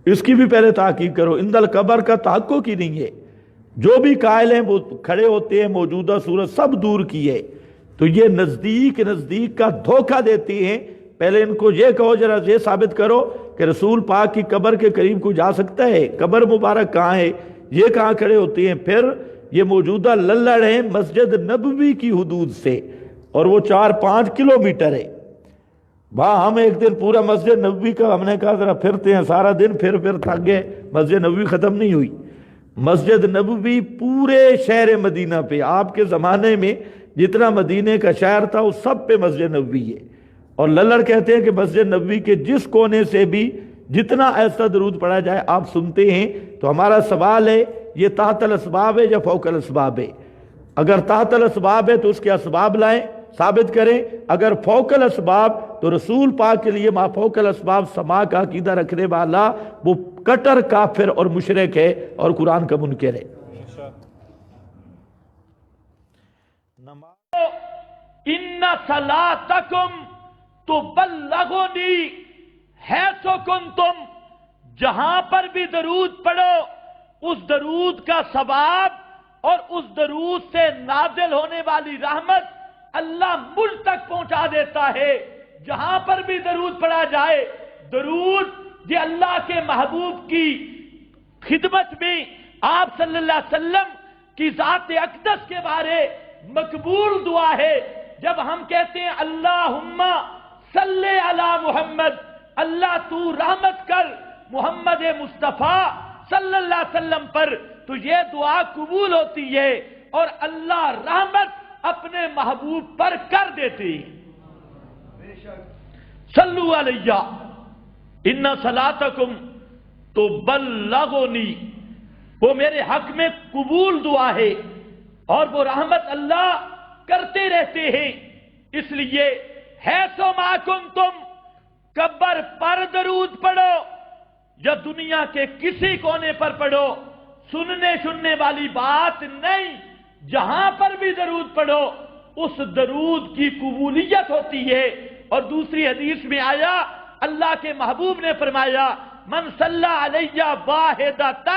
اس کی بھی پہلے تحقیق کرو، اندر القبر کا تحقق ہی نہیں ہے۔ جو بھی قائل ہیں وہ کھڑے ہوتے ہیں، موجودہ صورت سب دور کی ہے، تو یہ نزدیک کا دھوکہ دیتی ہیں۔ پہلے ان کو یہ کہو، ذرا یہ ثابت کرو کہ رسول پاک کی قبر کے قریب کوئی جا سکتا ہے؟ قبر مبارک کہاں ہے؟ یہ کہاں کھڑے ہوتے ہیں؟ پھر یہ موجودہ للڑ ہیں مسجد نبوی کی حدود سے، اور وہ 4-5 کلومیٹر ہے۔ وہاں ہم ایک دن پورا مسجد نبوی کا ہم نے کہا ذرا پھرتے ہیں، سارا دن پھر تھک گئے، مسجد نبوی ختم نہیں ہوئی۔ مسجد نبوی پورے شہر مدینہ پہ، آپ کے زمانے میں جتنا مدینہ کا شہر تھا وہ سب پہ مسجد نبوی ہے، اور للڑ کہتے ہیں کہ مسجد نبوی کے جس کونے سے بھی جتنا ایسا درود پڑھا جائے آپ سنتے ہیں۔ تو ہمارا سوال ہے یہ تحت الاسباب ہے یا فوق الاسباب ہے؟ اگر تحت الاسباب ہے تو اس کے اسباب لائیں، ثابت کریں۔ اگر فوق الاسباب تو رسول پاک کے لیے ما فوق الاسباب سما کا عقیدہ رکھنے والا وہ کٹر کافر اور مشرک ہے اور قرآن کا منکر ہے۔ ان صلاتکم تبلغنی حیث کنتم، جہاں پر بھی درود پڑھو اس درود کا ثواب اور اس درود سے نازل ہونے والی رحمت اللہ مجھ تک پہنچا دیتا ہے۔ جہاں پر بھی درود پڑھا جائے، درود یہ اللہ کے محبوب کی خدمت میں آپ صلی اللہ علیہ وسلم کی ذات اقدس کے بارے مقبول دعا ہے۔ جب ہم کہتے ہیں اللہم صلی علی محمد، اللہ تو رحمت کر محمد مصطفیٰ صلی اللہ علیہ وسلم پر، تو یہ دعا قبول ہوتی ہے اور اللہ رحمت اپنے محبوب پر کر دیتے ہیں۔ صلو علیہ ان صلاتکم تبلغنی، وہ میرے حق میں قبول دعا ہے اور وہ رحمت اللہ کرتے رہتے ہیں۔ اس لیے حیث ما کنتم، قبر پر درود پڑھو یا دنیا کے کسی کونے پر پڑھو، سننے والی بات نہیں، جہاں پر بھی درود پڑھو اس درود کی قبولیت ہوتی ہے۔ اور دوسری حدیث میں آیا، اللہ کے محبوب نے فرمایا من صلی علیہ واحدۃ،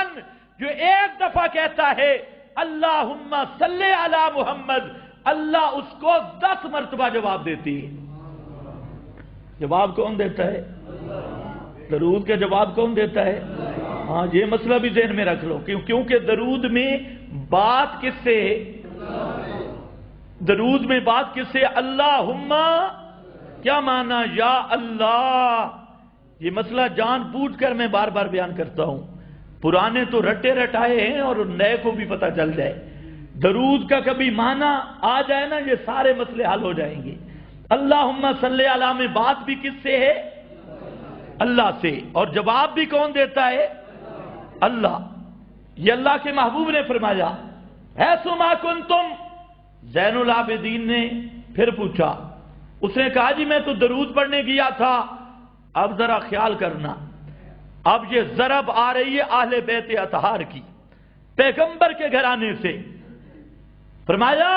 جو ایک دفعہ کہتا ہے اللہم صلی علی محمد، اللہ اس کو 10 مرتبہ جواب دیتی ہے۔ جواب کون دیتا ہے؟ درود کا جواب کون دیتا ہے؟ ہاں یہ مسئلہ بھی ذہن میں رکھ لو، کیونکہ درود میں بات کس سے، درود میں بات کس سے، اللہم، کیا معنی یا اللہ. یہ مسئلہ جان بوجھ کر میں بار بار بیان کرتا ہوں، پرانے تو رٹے رٹائے ہیں اور نئے کو بھی پتہ چل جائے. درود کا کبھی معنی آ جائے نا، یہ سارے مسئلے حل ہو جائیں گے. اللہم صلی علی میں بات بھی کس سے ہے، اللہ سے، اور جواب بھی کون دیتا ہے، اللہ. یہ اللہ کے محبوب نے فرمایا حیث ما کنتم. زین العابدین نے پھر پوچھا، اس نے کہا جی میں تو درود پڑھنے گیا تھا. اب ذرا خیال کرنا، اب یہ ضرب آ رہی ہے اہل بیت اطہار کی، پیغمبر کے گھرانے سے. فرمایا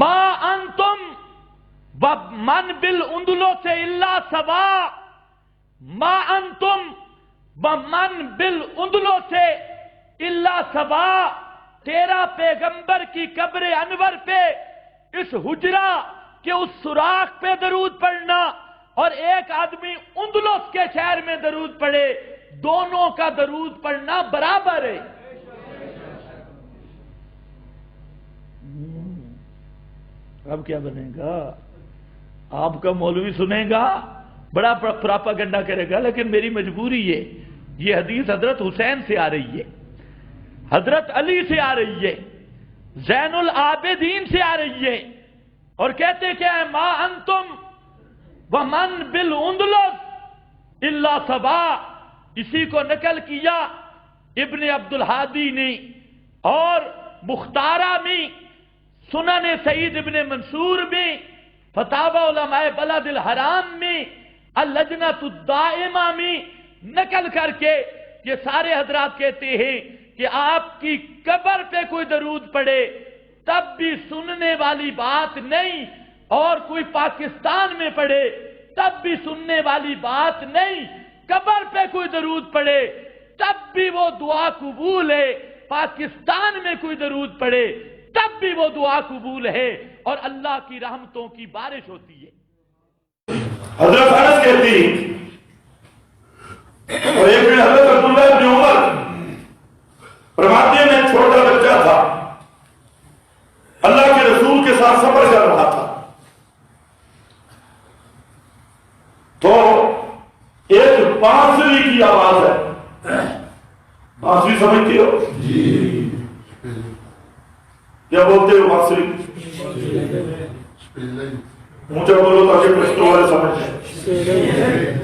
ما انتم ومن بالاندلس الا سوا، ما انتم ومن بالاندلس الا سوا. تیرا پیغمبر کی قبر انور پہ، اس حجرہ کے اس سوراخ پہ درود پڑھنا اور ایک آدمی اندلس کے شہر میں درود پڑھے، دونوں کا درود پڑھنا برابر ہے. اب کیا بنے گا؟ آپ کا مولوی سنے گا بڑا پراپاگنڈا کرے گا، لیکن میری مجبوری ہے. یہ حدیث حضرت حسین سے آ رہی ہے، حضرت علی سے آ رہی ہے، زین العابدین سے آ رہی ہے، اور کہتے کیا ہے، ما انتم ومن بالاندلس الا سوا. اسی کو نقل کیا ابن عبد الحادی نے، اور مختارہ میں، سنن سعید ابن منصور میں، فتاوی علماء بلد الحرام میں، اللجنۃ الدائمہ میں نقل کر کے یہ سارے حضرات کہتے ہیں کہ آپ کی قبر پہ کوئی درود پڑھے تب بھی سننے والی بات نہیں، اور کوئی پاکستان میں پڑھے تب بھی سننے والی بات نہیں. قبر پہ کوئی درود پڑھے تب بھی وہ دعا قبول ہے، پاکستان میں کوئی درود پڑھے تب بھی وہ دعا قبول ہے، اور اللہ کی رحمتوں کی بارش ہوتی ہے. حضرت انس کہتی، اور ایک دن حضرت عبداللہ بن عمر فرماتے ہیں میں چھوٹا بچہ تھا، اللہ کے رسول کے ساتھ سفر کر رہا تھا، تو ایک بانسری کی آواز ہے. بانسری سمجھتے ہو؟ جی. کیا بولتے ہو بانسری؟ اونچا بولو تاکہ پشتو والے سمجھ جائیں.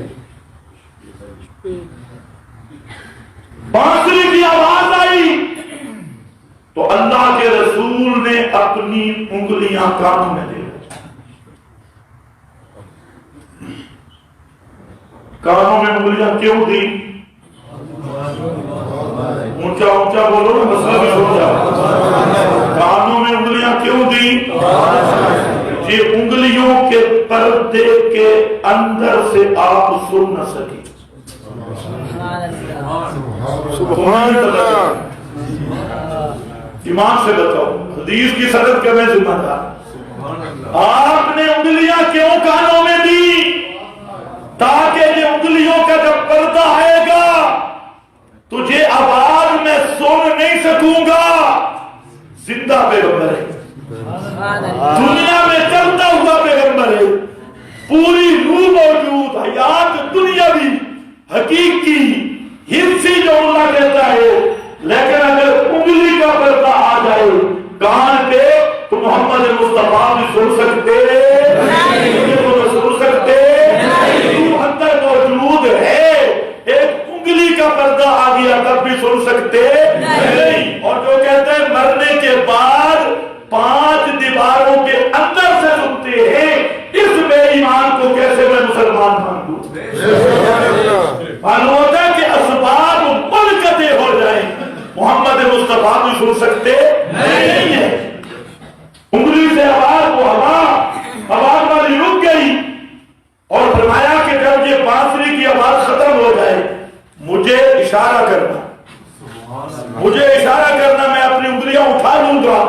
بانسری کی آواز آئی تو اللہ کے رسول نے اپنی انگلیاں کانوں میں لے لی. کانوں میں انگلیاں کیوں دی؟ اونچا اونچا بولو نا، مسئلہ بھی سمجھا. کانوں میں انگلیاں کیوں دی؟ یہ انگلیوں کے پردے کے اندر سے آپ سن نہ سکیں. سبحان اللہ. ایمان سے بتاؤ، حدیث کی سند کا میں ذمہ دار. آپ نے انگلیاں کیوں کانوں میں دی؟ تاکہ یہ انگلیوں کا جب پردہ آئے گا تجھے آواز میں سن نہیں سکوں گا. زندہ پیغمبر ہے، دنیا میں چلتا ہوا پیغمبر ہے، پوری روح موجود، حیات دنیاوی حقیقی حصی جو اللہ کہتا ہے. لیکن اگر انگلی کا پردہ آ جائے کان پہ تو محمد مصطفیٰ بھی سن سکتے سن سکتے اندر موجود ہے. ایک انگلی کا پردہ آ گیا تب بھی سن سکتے نہیں. اور جو کہتے ہیں مرنے کے بعد 5 دیواروں کے اندر سے سنتے ہیں، اس بے ایمان کو کیسے میں مسلمان مان دوں؟ معلوم ہوتا ہے کہ اسباب منقطع ہو جائیں، محمد مصطفیٰ بھی سن سکتے نہیں ہے. انگلی سے آواز وہ آواز والی رک گئی، اور فرمایا کہ جب یہ بانسری کی آواز ختم ہو جائے مجھے اشارہ کرنا، مجھے اشارہ کرنا، میں اپنی انگلیاں اٹھا لوں گا.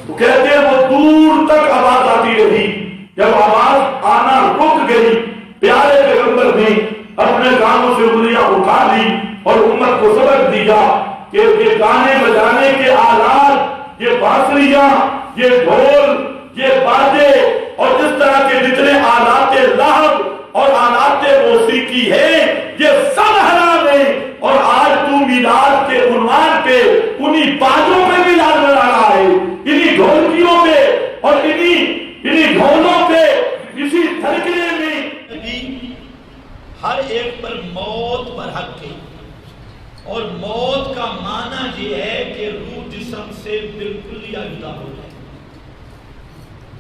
تو کہتے ہیں وہ دور تک آواز آتی رہی. جب آواز آنا رک گئی، پیارے پیغمبر نے اپنے کانوں سے انگلیاں اٹھا لی اور امت کو سبق دیا کہ یہ گانے بجانے کے آلات، یہ بانسریاں، یہ ڈھول، یہ باجے اور اس طرح کے جتنے آلات لہو اور آلات موسیقی ہے، یہ سب حرام ہے۔ اور آج تو میلاد کے عنوان پہ انہی باجوں پہ میلاد بنا رہا ہے، انہی ڈھولکیوں پہ اور انہی ڈھولوں پہ، اسی تھرکنے میں نبی ہر ایک پر موت پر حق ہے، اور موت کا معنی یہ ہے کہ روح جسم سے بالکل ہی جدا ہو جائے،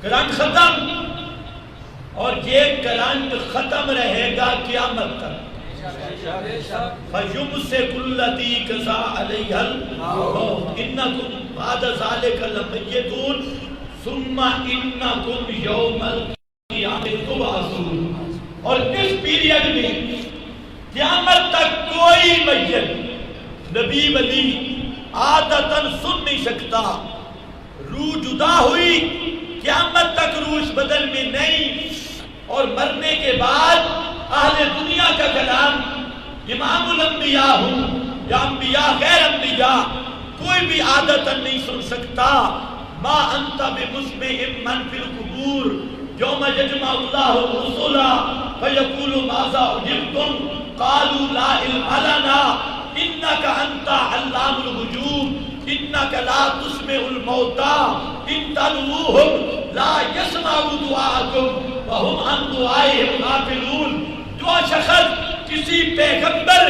کرنٹ ختم، اور یہ کرنٹ ختم رہے گا قیامت تک۔ فَيُمْسِكُ الَّذِي قَضَىٰ عَلَيْهَا الْمَوْتَ إِنَّكُمْ بَعْدَ ذَلِكَ لَمَيِّتُونَ ثُمَّ إِنَّكُمْ يَوْمَ الْقِيَامَةِ تُبْعَثُونَ۔ اور اس پیریڈ میں قیامت تک کوئی میت نبی ولی عادتاً سن نہیں سکتا، روح جدا ہوئی قیامت تک روح اس بدن میں نہیں، اور مرنے کے بعد اہل دنیا کا کلام امام الانبیاء ہوں یا انبیاء غیر انبیاء کوئی بھی عادتاً نہیں سن سکتا۔ ما انت بمسمع من فی القبور یوم یجمع اللہ الرسل فیقول ماذا اجبتم قالوا لا علم لنا انک انت علام الغیوب انک لا تسمع الموتى ان تدعوهم لا يسمعوا دعاءکم وهم عن دعائهم غافلون۔ جو شخص کسی پیغمبر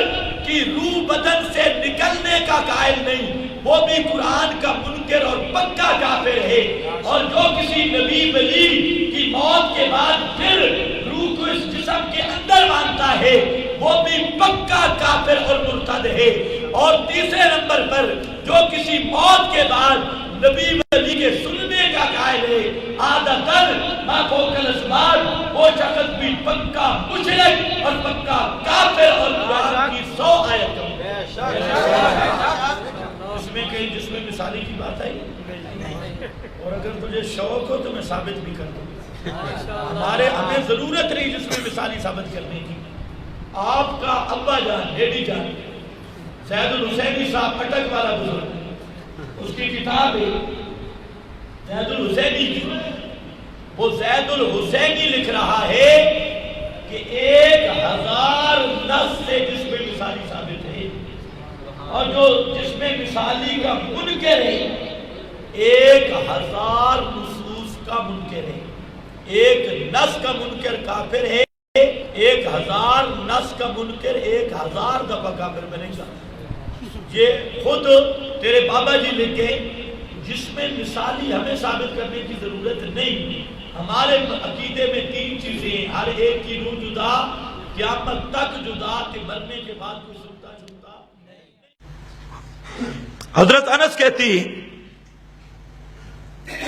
کی روح بدن سے نکلنے کا قائل نہیں، وہ بھی قرآن کا منکر اور پکا کافر ہے، اور جو کسی نبی ولی کی موت کے بعد پھر روح کو اس جسم کے اندر مانتا ہے، وہ بھی پکا کافر اور مرتد ہے۔ اور تیسرے نمبر پر جو کسی موت کے بعد نبی ولی کے سننے کا قائل ہے، عادتاً ما فوق الاسباب، وہ شخص بھی پکا مشرک اور پکا کافر، اور قرآن کی 100 آیتوں اس میں کہیں جس میں مثالی کی بات آئی، اور اگر تجھے شوق ہو تو میں ثابت بھی کر دوں، ہمیں ضرورت نہیں جس میں مثالی ثابت کرنے کی۔ آپ کا ابا جان، ڈیڈی جان زید الحسینی صاحب اٹک والا بزرگ، اس کی کتاب ہے زید الحسینی کی، وہ زید الحسینی لکھ رہا ہے کہ 1000 نص سے جس میں مثالی ثابت ہے، اور جو جس میں مثالی کا منکر ہے 1000 نصوص کا منکر ہے۔ ایک نص کا منکر کافر ہے، 1000 نص کا منکر 1000 دفعہ کافر بنے گا۔ یہ خود تیرے بابا جی لکھے، جس میں مثالی ہمیں ثابت کرنے کی ضرورت نہیں۔ ہمارے عقیدے میں 3 چیزیں ہیں، ہر ایک کی روح جدا، قیامت تک جدا، کہ مرنے کے بعد کوئی سنتا نہیں۔ حضرت انس کہتی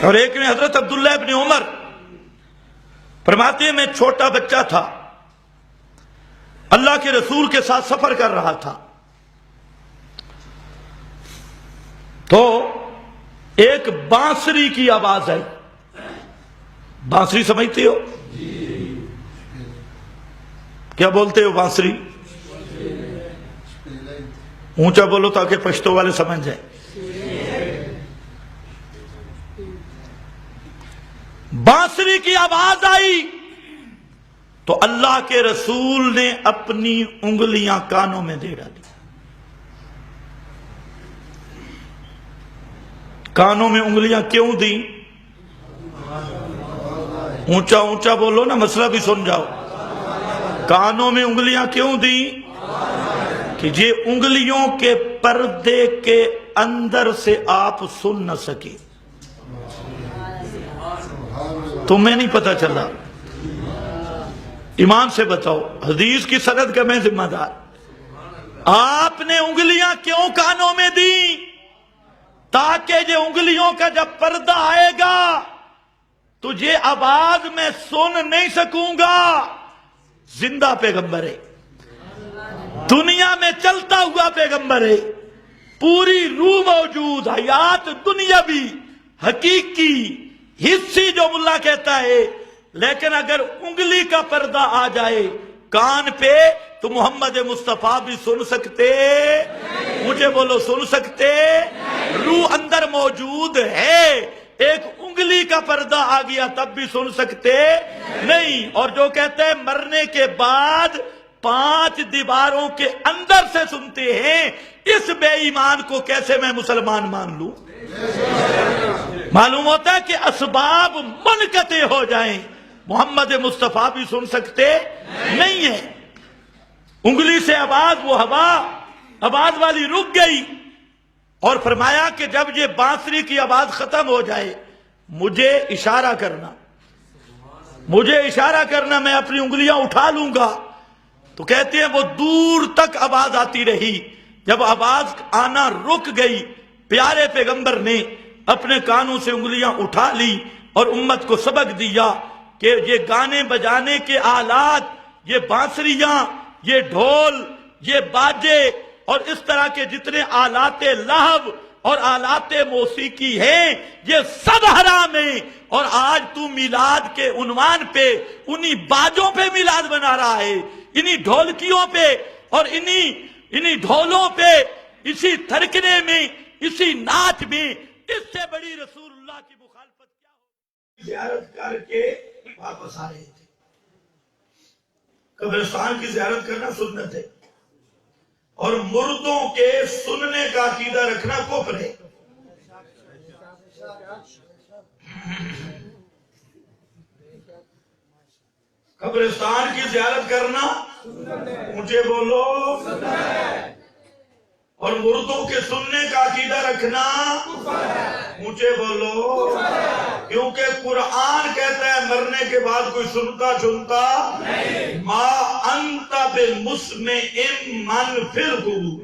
اور ایک نے حضرت عبداللہ ابن عمر فرماتے ہیں، میں چھوٹا بچہ تھا، اللہ کے رسول کے ساتھ سفر کر رہا تھا، تو ایک بانسری کی آواز آئی۔ بانسری سمجھتے ہو؟ کیا بولتے ہو بانسری؟ اونچا بولو تاکہ پشتو والے سمجھ جائیں۔ بانسری کی آواز آئی تو اللہ کے رسول نے اپنی انگلیاں کانوں میں دے ڈالی۔ کانوں میں انگلیاں کیوں دی؟ اونچا اونچا بولو نا، مسئلہ بھی سن جاؤ۔ کانوں میں انگلیاں کیوں دی؟ کہ یہ انگلیوں کے پردے کے اندر سے آپ سن نہ سکے۔ تمہیں نہیں پتا چلا؟ ایمان سے بتاؤ، حدیث کی سند کا میں ذمہ دار۔ آپ نے انگلیاں کیوں کانوں میں دی؟ تاکہ یہ انگلیوں کا جب پردہ آئے گا تجھے آواز میں سن نہیں سکوں گا۔ زندہ پیغمبر ہے، دنیا میں چلتا ہوا پیغمبر ہے، پوری روح موجود، حیات دنیاوی حقیقی حصی جو ملا کہتا ہے، لیکن اگر انگلی کا پردہ آ جائے کان پہ تو محمد مصطفیٰ بھی سن سکتے؟ مجھے بولو سن سکتے؟ روح اندر موجود ہے، ایک انگلی کا پردہ آ گیا تب بھی سن سکتے نہیں۔ اور جو کہتے ہیں مرنے کے بعد 5 دیواروں کے اندر سے سنتے ہیں، اس بے ایمان کو کیسے میں مسلمان مان لوں؟ معلوم ہوتا ہے کہ اسباب منقطع ہو جائیں، محمد مصطفیٰ بھی سن سکتے نہیں ہیں۔ انگلی سے آواز، وہ ہوا آواز والی رک گئی، اور فرمایا کہ جب یہ بانسری کی آواز ختم ہو جائے مجھے اشارہ کرنا، مجھے اشارہ کرنا، میں اپنی انگلیاں اٹھا لوں گا۔ تو کہتے ہیں وہ دور تک آواز آتی رہی، جب آواز آنا رک گئی پیارے پیغمبر نے اپنے کانوں سے انگلیاں اٹھا لی اور امت کو سبق دیا کہ یہ گانے بجانے کے آلات، یہ بانسریاں، یہ ڈھول، یہ باجے اور اس طرح کے جتنے آلات لہو اور آلات موسیقی ہیں یہ سب حرام ہیں۔ اور آج تو میلاد کے عنوان پہ انہی باجوں پہ میلاد بنا رہا ہے، انہی ڈھولکیوں پہ اور انہی ڈھولوں پہ، اسی تھرکنے میں، اسی ناچ میں، اس سے بڑی رسول اللہ کی مخالفت کیا ہو؟ زیارت کر کے واپس آ رہے تھے۔ قبرستان کی زیارت کرنا سنت ہے، اور مردوں کے سننے کا عقیدہ رکھنا کفر ہے۔ قبرستان کی زیارت کرنا مجھے بولو، اور مردوں کے سننے کا عقیدہ رکھنا مجھے بولو، کیونکہ قرآن کہتا ہے مرنے کے بعد کوئی سنتا ما انت بمسمع من فی القبور،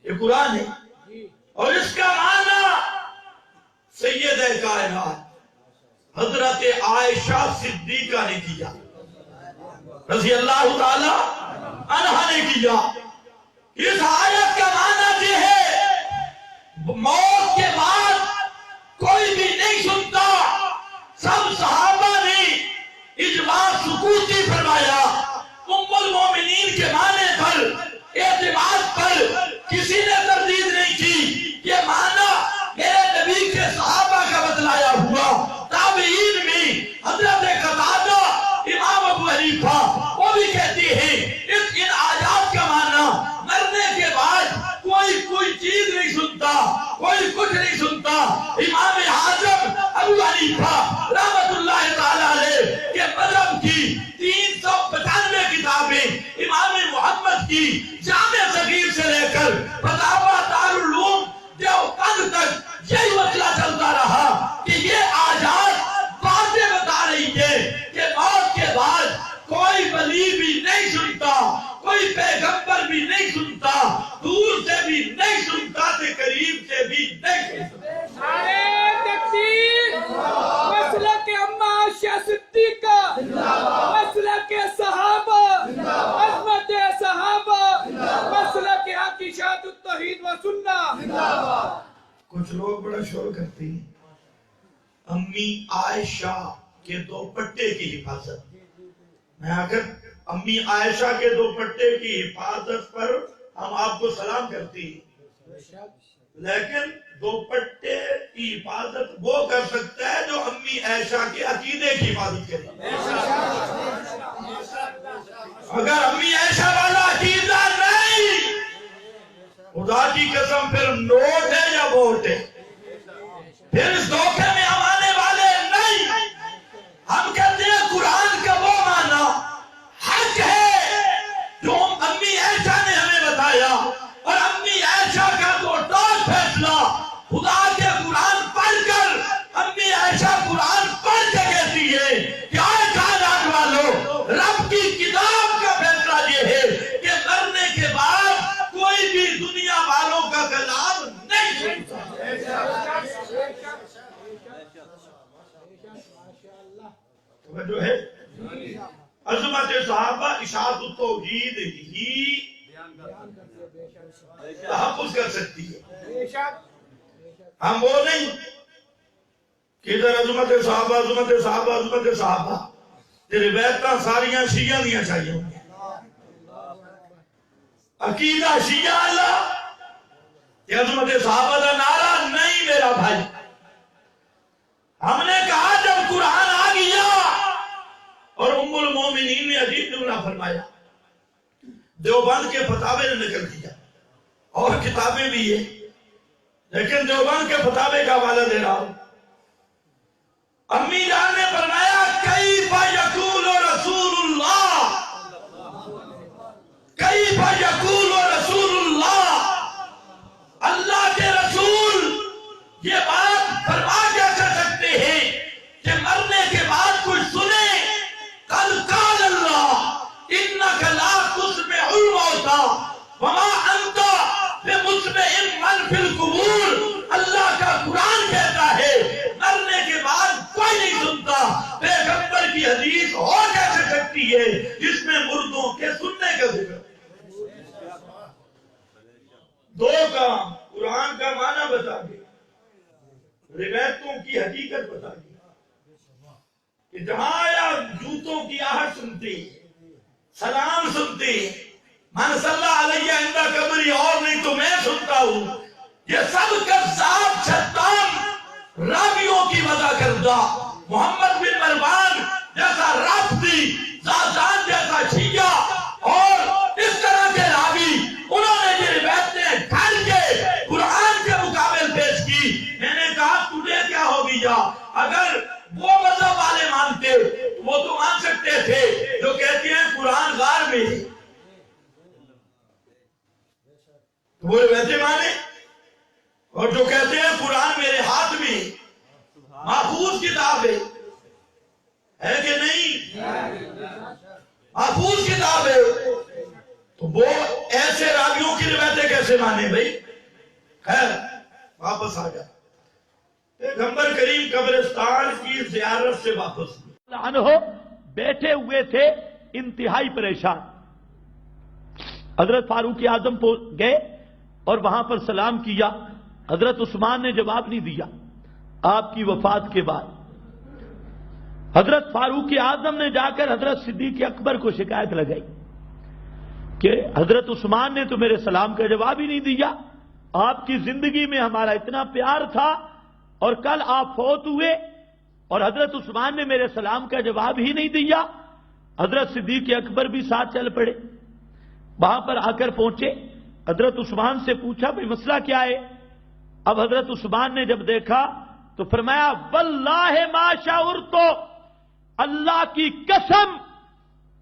یہ قرآن ہے۔ اور اس کا معنی سید کائنات حضرت عائشہ صدیقہ نے کیا، رضی اللہ تعالی عنہا نے کیا۔ اس آیت کا معنی یہ ہے موت کے بعد کوئی بھی نہیں سنتا۔ سب صحابہ نے اجماع سکوتی فرمایا، ام المومنین کے معنی پر، اعتماد پر کسی نے تردید نہیں کی۔ یہ معنی میرے نبی کے صحابہ کا بتلایا ہوا۔ تابعین میں حضرت قتادہ، امام ابو حنیفہ، وہ بھی کہتی ہیں ان آیات کا معنی مرنے کے بعد کوئی چیز نہیں سنتا، کوئی کچھ نہیں سنتا۔ امام اعظم ابو حنیفہ رحمت اللہ تعالی علیہ کے مذہب کی 395 کتابیں، امام محمد کی جامع صغیر سے لے کر فتاوی دارالعلوم دیوبند تک یہی مسئلہ چلتا رہا کہ یہ آیات باتیں بتا رہی ہے کہ موت کے بعد کوئی ولی بھی نہیں سنتا، کوئی پیغمبر بھی نہیں سنتا، دور سے بھی نہیں سنتا، سے قریب سے بھی نہیں سنتا۔ نعرہ تکبیر، مسلک اما عائشہ صدیقہ، مسلک صحابہ، عظمت صحابہ، مسلک عقیدۃ التوحید و سنہ۔ کچھ لوگ بڑا شور کرتے ہیں امی عائشہ کے دوپٹے کی حفاظت۔ میں اگر امی عائشہ کے دوپٹے کی حفاظت پر ہم آپ کو سلام کرتی ہیں، لیکن دوپٹے کی حفاظت وہ کر سکتا ہے جو امی عائشہ کے عقیدے کی حفاظت کرے۔ اگر امی عائشہ والا عقیدہ نہیں، خدا کی قسم پھر نوٹ ہے یا ووٹ ہے، پھر اس دھوکے میں ہم آنے والے نہیں۔ ہم کہتے ہیں قرآن کا وہ معنی حق ہے جو امی عائشہ نے ہمیں بتایا، اور امی عائشہ کا تو ٹاٹ فیصلہ خدا کے قرآن پڑھ کر امی عائشہ قرآن پڑھ کے کہتی ہے کہ آئے کائنات والوں، رب کی کتاب کا فیصلہ یہ ہے کہ مرنے کے بعد کوئی بھی دنیا والوں کا کلام نہیں سنتا۔ جو ہے عظمت صحابہ اشاعت التوحید ہی تحفظ کر سکتی ہے۔ ہم وہ نہیں کہ ادھر عظمت صحابہ، عظمت صحابہ، عظمت صحابہ، روایتاں ساریاں شیعہ دیا چاہیے، عقیدہ شیعہ اللہ یہ عظمت صحابہ کا نعرہ نہیں میرا بھائی. ہم نے کہا جب قرآن آ گیا اور ام المومنین نے عجیب جملہ فرمایا, دیوبند کے فتاوے نے نقل کیا اور کتابیں بھی ہیں, لیکن دیوبند کے فتاوے کا حوالہ دے رہا ہوں. امی جان نے فرمایا کیف یقول رسول اللہ, کیف یقول رسول اللہ, اللہ کے رسول یہ بات فرما کیسے سکتے ہیں کہ مرنے کے بعد کچھ سنے. قد قال اللہ انک لا تسمع الموتى وما انت بمسمع من فی القبور. اللہ کا قرآن کہتا ہے مرنے کے بعد کوئی نہیں سنتا. پیغمبر کی حدیث ہو کیسے سکتی ہے جس میں مردوں کے سننے کا ذکر. دو کام, قرآن کا معنی بتا دیا, روایتوں کی حقیقت بتا دی کہ جہاں آیا جوتوں کی آہٹ سنتے, سلام سنتے, من صلی علیہ عند قبری اور نہیں تو میں سنتا ہوں. یہ سب کذاب شیطان راویوں کی وجہ کردہ محمد بن مروان جیسا رافضی, زازان جیسا شیعہ اور اس طرح کے راوی, انہوں نے یہ روایتیں ڈھال کے قرآن کے مقابل پیش کی. میں نے کہا تجھے کیا ہو گیا, اگر وہ مذہب والے مانتے وہ تو مان سکتے تھے جو کہتے ہیں قرآن غار میں, وہ روایتیں مانے, اور جو کہتے ہیں قرآن میرے ہاتھ میں محفوظ کتاب ہے کہ نہیں, محفوظ کتاب ہے, تو وہ ایسے راویوں کی روایتیں کیسے مانے بھائی. خیر واپس آ جا. پیغمبر کریم قبرستان کی زیارت سے واپس عنہ بیٹھے ہوئے تھے انتہائی پریشان. حضرت فاروق اعظم گئے اور وہاں پر سلام کیا. حضرت عثمان نے جواب نہیں دیا. آپ کی وفات کے بعد حضرت فاروق اعظم نے جا کر حضرت صدیق اکبر کو شکایت لگائی کہ حضرت عثمان نے تو میرے سلام کا جواب ہی نہیں دیا. آپ کی زندگی میں ہمارا اتنا پیار تھا اور کل آپ فوت ہوئے اور حضرت عثمان نے میرے سلام کا جواب ہی نہیں دیا. حضرت صدیق اکبر بھی ساتھ چل پڑے. وہاں پر آ کر پہنچے, حضرت عثمان سے پوچھا بھئی مسئلہ کیا ہے. اب حضرت عثمان نے جب دیکھا تو فرمایا واللہ ما شعرت, اللہ کی قسم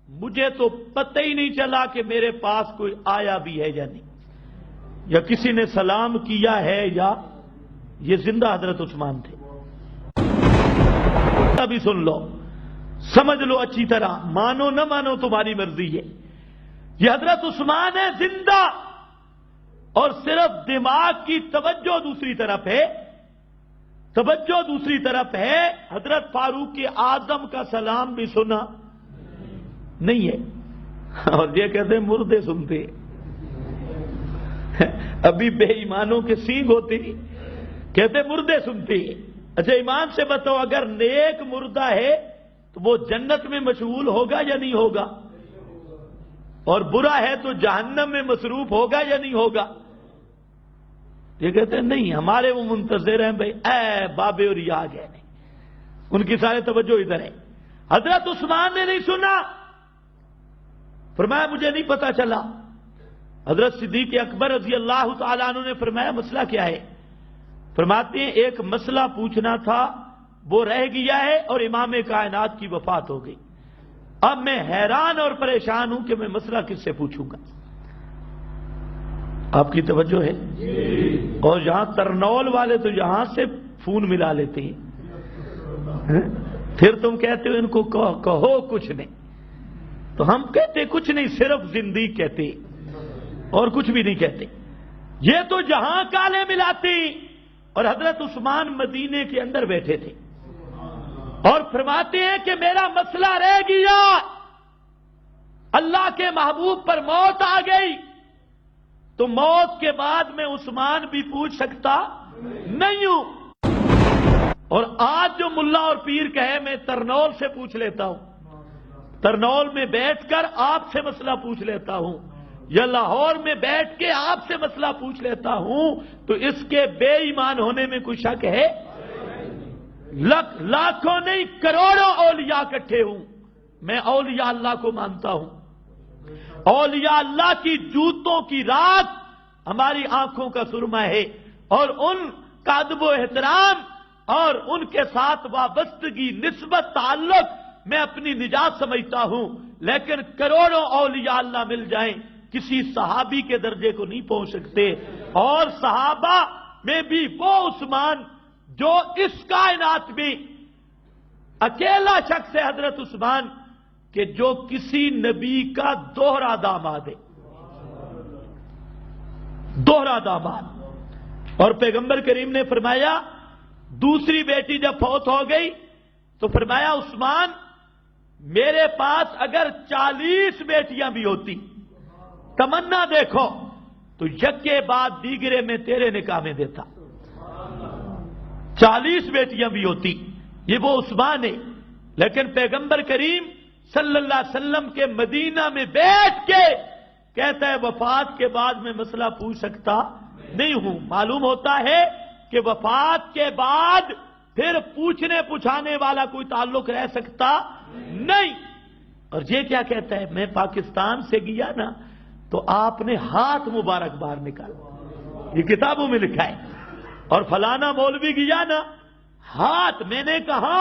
مجھے تو پتہ ہی نہیں چلا کہ میرے پاس کوئی آیا بھی ہے یا نہیں, یا کسی نے سلام کیا ہے, یا یہ زندہ حضرت عثمان تھے. ابھی سن لو, سمجھ لو اچھی طرح, مانو نہ مانو تمہاری مرضی ہے. یہ حضرت عثمان ہے زندہ, اور صرف دماغ کی توجہ دوسری طرف ہے, توجہ دوسری طرف ہے. حضرت فاروق اعظم کا سلام بھی سنا نہیں ہے, اور یہ کہتے ہیں مردے سنتے. ابھی بے ایمانوں کے سینگ ہوتے, کہتے مردے سنتے. اچھا ایمان سے بتاؤ, اگر نیک مردہ ہے تو وہ جنت میں مشغول ہوگا یا نہیں ہوگا, اور برا ہے تو جہنم میں مصروف ہوگا یا نہیں ہوگا. یہ کہتے ہیں نہیں, ہمارے وہ منتظر ہیں بھائی, اے بابے اور یہ آ گئے, نہیں ان کی سارے توجہ ادھر ہے. حضرت عثمان نے نہیں سنا, فرمایا مجھے نہیں پتا چلا. حضرت صدیق اکبر رضی اللہ تعالیٰ عنہ نے فرمایا مسئلہ کیا ہے. فرماتے ہیں ایک مسئلہ پوچھنا تھا وہ رہ گیا ہے اور امام کائنات کی وفات ہو گئی. اب میں حیران اور پریشان ہوں کہ میں مسئلہ کس سے پوچھوں گا. آپ کی توجہ ہے. اور یہاں ترنول والے تو یہاں سے فون ملا لیتے ہیں, پھر تم کہتے ہو ان کو کہو کچھ نہیں, تو ہم کہتے کچھ نہیں, صرف زندگی کہتے اور کچھ بھی نہیں کہتے. یہ تو جہاں کالے ملاتے, اور حضرت عثمان مدینے کے اندر بیٹھے تھے اور فرماتے ہیں کہ میرا مسئلہ رہ گیا, اللہ کے محبوب پر موت آ گئی, تو موت کے بعد میں عثمان بھی پوچھ سکتا نہیں ہوں. اور آج جو ملا اور پیر کہے میں ترنول سے پوچھ لیتا ہوں, ترنول میں بیٹھ کر آپ سے مسئلہ پوچھ لیتا ہوں, یا لاہور میں بیٹھ کے آپ سے مسئلہ پوچھ لیتا ہوں تو اس کے بے ایمان ہونے میں کوئی شک ہے؟ لاکھوں نہیں کروڑوں اولیاء اکٹھے ہوں، میں اولیاء اللہ کو مانتا ہوں. اولیاء اللہ کی جوتوں کی رات ہماری آنکھوں کا سرما ہے، اور ان کا ادب و احترام اور ان کے ساتھ وابستگی، نسبت، تعلق میں اپنی نجات سمجھتا ہوں. لیکن کروڑوں اولیاء اللہ مل جائیں کسی صحابی کے درجے کو نہیں پہنچ سکتے. اور صحابہ میں بھی وہ عثمان جو اس کائنات میں اکیلا شخص ہے، حضرت عثمان، کہ جو کسی نبی کا دوہرا داماد ہے، دوہرا داماد. اور پیغمبر کریم نے فرمایا دوسری بیٹی جب فوت ہو گئی تو فرمایا عثمان میرے پاس اگر 40 بیٹیاں بھی ہوتی، تمنا دیکھو، تو یکے بعد دیگرے میں تیرے نکاح میں دیتا. 40 بیٹیاں بھی ہوتی، یہ وہ عثمان ہے. لیکن پیغمبر کریم صلی اللہ علیہ وسلم کے مدینہ میں بیٹھ کے کہتا ہے وفات کے بعد میں مسئلہ پوچھ سکتا نہیں ہوں. معلوم ہوتا ہے کہ وفات کے بعد پھر پوچھنے پوچھانے والا کوئی تعلق رہ سکتا نہیں. اور یہ کیا کہتا ہے، میں پاکستان سے گیا نا تو آپ نے ہاتھ مبارک باہر نکالا، یہ کتابوں میں لکھا ہے. اور فلانا مولوی گیا نا ہاتھ، میں نے کہا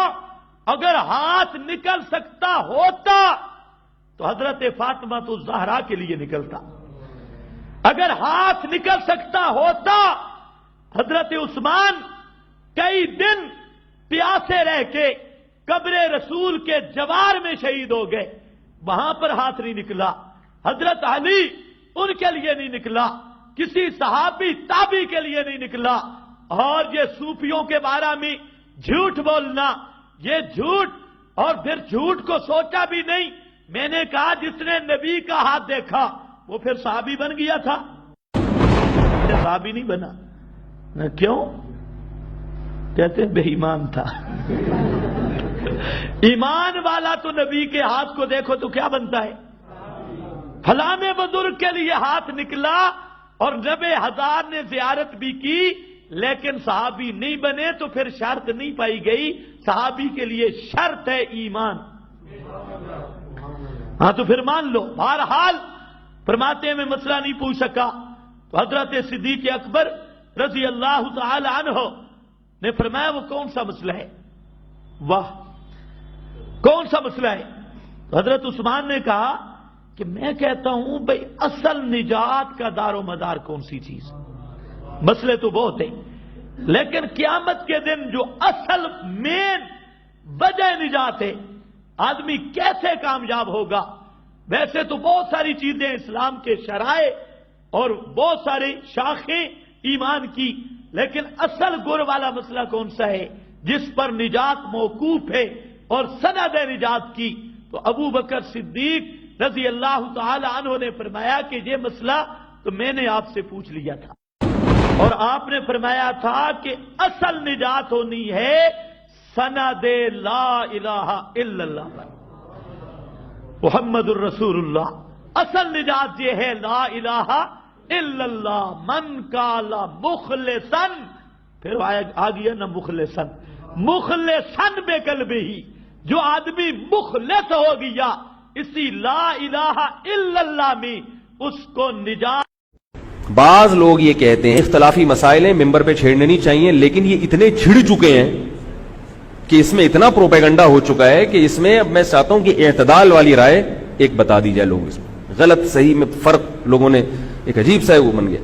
اگر ہاتھ نکل سکتا ہوتا تو حضرت فاطمہ تو زہرا کے لیے نکلتا. اگر ہاتھ نکل سکتا ہوتا حضرت عثمان کئی دن پیاسے رہ کے قبر رسول کے جوار میں شہید ہو گئے، وہاں پر ہاتھ نہیں نکلا. حضرت علی ان کے لیے نہیں نکلا، کسی صحابی تابعی کے لیے نہیں نکلا. اور یہ صوفیوں کے بارے میں جھوٹ بولنا، یہ جھوٹ، اور پھر جھوٹ کو سوچا بھی نہیں. میں نے کہا جس نے نبی کا ہاتھ دیکھا وہ پھر صحابی بن گیا تھا، صحابی نہیں بنا. کیوں؟ کہتے بے ایمان تھا. ایمان والا تو نبی کے ہاتھ کو دیکھو تو کیا بنتا ہے. فلانے بزرگ کے لیے ہاتھ نکلا اور 90,000 نے زیارت بھی کی لیکن صحابی نہیں بنے تو پھر شرط نہیں پائی گئی. صحابی کے لیے شرط ہے ایمان. ہاں تو پھر مان لو. بہرحال فرماتے ہیں میں مسئلہ نہیں پوچھ سکا تو حضرت صدیق اکبر رضی اللہ تعالی عنہ نے فرمایا وہ کون سا مسئلہ ہے؟ واہ، کون سا مسئلہ ہے؟ تو حضرت عثمان نے کہا کہ میں کہتا ہوں بھئی اصل نجات کا دار و مدار کون سی چیز؟ مسئلے تو بہت ہیں لیکن قیامت کے دن جو اصل مین وجہ نجات ہے، آدمی کیسے کامیاب ہوگا؟ ویسے تو بہت ساری چیزیں اسلام کے شرائع اور بہت ساری شاخیں ایمان کی، لیکن اصل گر والا مسئلہ کون سا ہے جس پر نجات موقوف ہے اور سند نجات کی؟ تو ابو بکر صدیق رضی اللہ تعالی عنہ نے فرمایا کہ یہ مسئلہ تو میں نے آپ سے پوچھ لیا تھا اور آپ نے فرمایا تھا کہ اصل نجات ہونی ہے سند لا الہ الا اللہ محمد الرسول اللہ. اصل نجات یہ ہے لا الہ الا اللہ. من قال مخلصا، پھر آ گیا نا مخلصن، مخلصن بے قلبہ ہی، جو آدمی مخلص ہو گیا اسی لا الہ الا اللہ میں اس کو نجات. بعض لوگ یہ کہتے ہیں اختلافی مسائل ہیں ممبر پہ چھیڑنے نہیں چاہیے، لیکن یہ اتنے چھڑ چکے ہیں کہ اس میں اتنا پروپیگنڈا ہو چکا ہے کہ اس میں اب میں چاہتا ہوں کہ اعتدال والی رائے ایک بتا دی جائے. لوگ اس میں غلط صحیح میں فرق لوگوں نے ایک عجیب سا وہ بن گیا.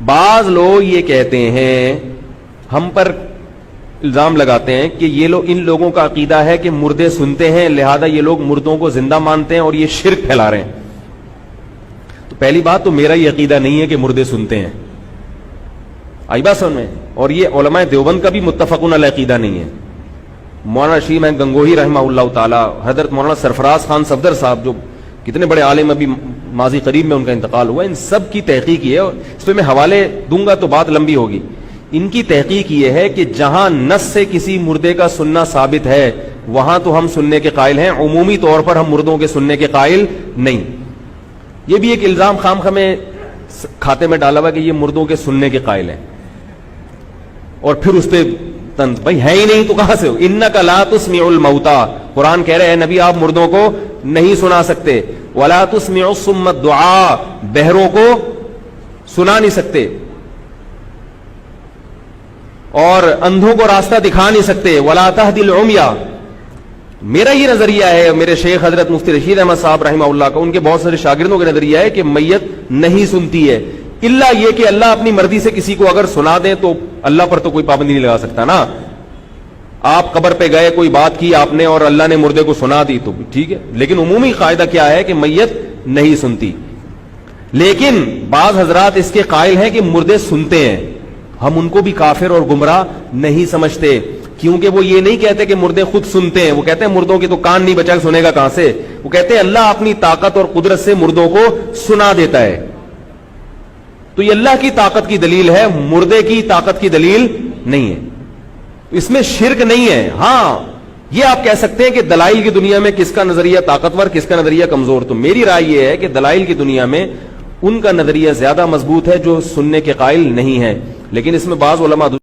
بعض لوگ یہ کہتے ہیں، ہم پر الزام لگاتے ہیں کہ یہ لوگ، ان لوگوں کا عقیدہ ہے کہ مردے سنتے ہیں لہذا یہ لوگ مردوں کو زندہ مانتے ہیں اور یہ شرک پھیلا رہے ہیں. تو پہلی بات تو میرا یہ عقیدہ نہیں ہے کہ مردے سنتے ہیں، آئی بات سمجھ میں، اور یہ علماء دیوبند کا بھی متفقون علیہ عقیدہ نہیں ہے. مولانا شیم گنگوہی رحمہ اللہ تعالی، حضرت مولانا سرفراز خان صفدر صاحب جو کتنے بڑے عالم ابھی ماضی قریب میں ان کا انتقال ہوا، ان سب کی تحقیق یہ ہے، اس پہ میں حوالے دوں گا تو بات لمبی ہوگی. ان کی تحقیق یہ ہے کہ جہاں نص سے کسی مردے کا سننا ثابت ہے وہاں تو ہم سننے کے قائل ہیں، عمومی طور پر ہم مردوں کے سننے کے قائل نہیں. یہ بھی ایک الزام خام خامے کھاتے میں ڈالا ہوا کہ یہ مردوں کے سننے کے قائل ہیں، اور پھر اس پہ طنز، بھائی ہے ہی نہیں تو کہاں سے ہو؟ انک لا تسمع الموتى، قرآن کہہ رہے ہیں نبی آپ مردوں کو نہیں سنا سکتے، ولا تسمع الصم الدعاء، بہروں کو سنا نہیں سکتے، اور اندھوں کو راستہ دکھا نہیں سکتے، ولا تهدي العمي۔ میرا یہ نظریہ ہے، میرے شیخ حضرت مفتی رشید احمد صاحب رحمہ اللہ کا، ان کے بہت سارے شاگردوں کا نظریہ ہے کہ میت نہیں سنتی ہے، الا یہ کہ اللہ اپنی مرضی سے کسی کو اگر سنا دیں تو اللہ پر تو کوئی پابندی نہیں لگا سکتا نا۔ آپ قبر پہ گئے، کوئی بات کی آپ نے اور اللہ نے مردے کو سنا دی تو ٹھیک ہے، لیکن عمومی قاعدہ کیا ہے کہ میت نہیں سنتی۔ لیکن بعض حضرات اس کے قائل ہیں کہ مردے سنتے ہیں، ہم ان کو بھی کافر اور گمراہ نہیں سمجھتے، کیونکہ وہ یہ نہیں کہتے کہ مردے خود سنتے ہیں، وہ کہتے ہیں مردوں کی تو کان نہیں بچا، سنے گا کہاں سے؟ وہ کہتے ہیں اللہ اپنی طاقت اور قدرت سے مردوں کو سنا دیتا ہے۔ تو یہ اللہ کی طاقت کی دلیل ہے، مردے کی طاقت کی دلیل نہیں ہے، اس میں شرک نہیں ہے۔ ہاں یہ آپ کہہ سکتے ہیں کہ دلائل کی دنیا میں کس کا نظریہ طاقتور، کس کا نظریہ کمزور، تو میری رائے یہ ہے کہ دلائل کی دنیا میں ان کا نظریہ زیادہ مضبوط ہے جو سننے کے قائل نہیں ہے، لیکن اس میں بعض علماء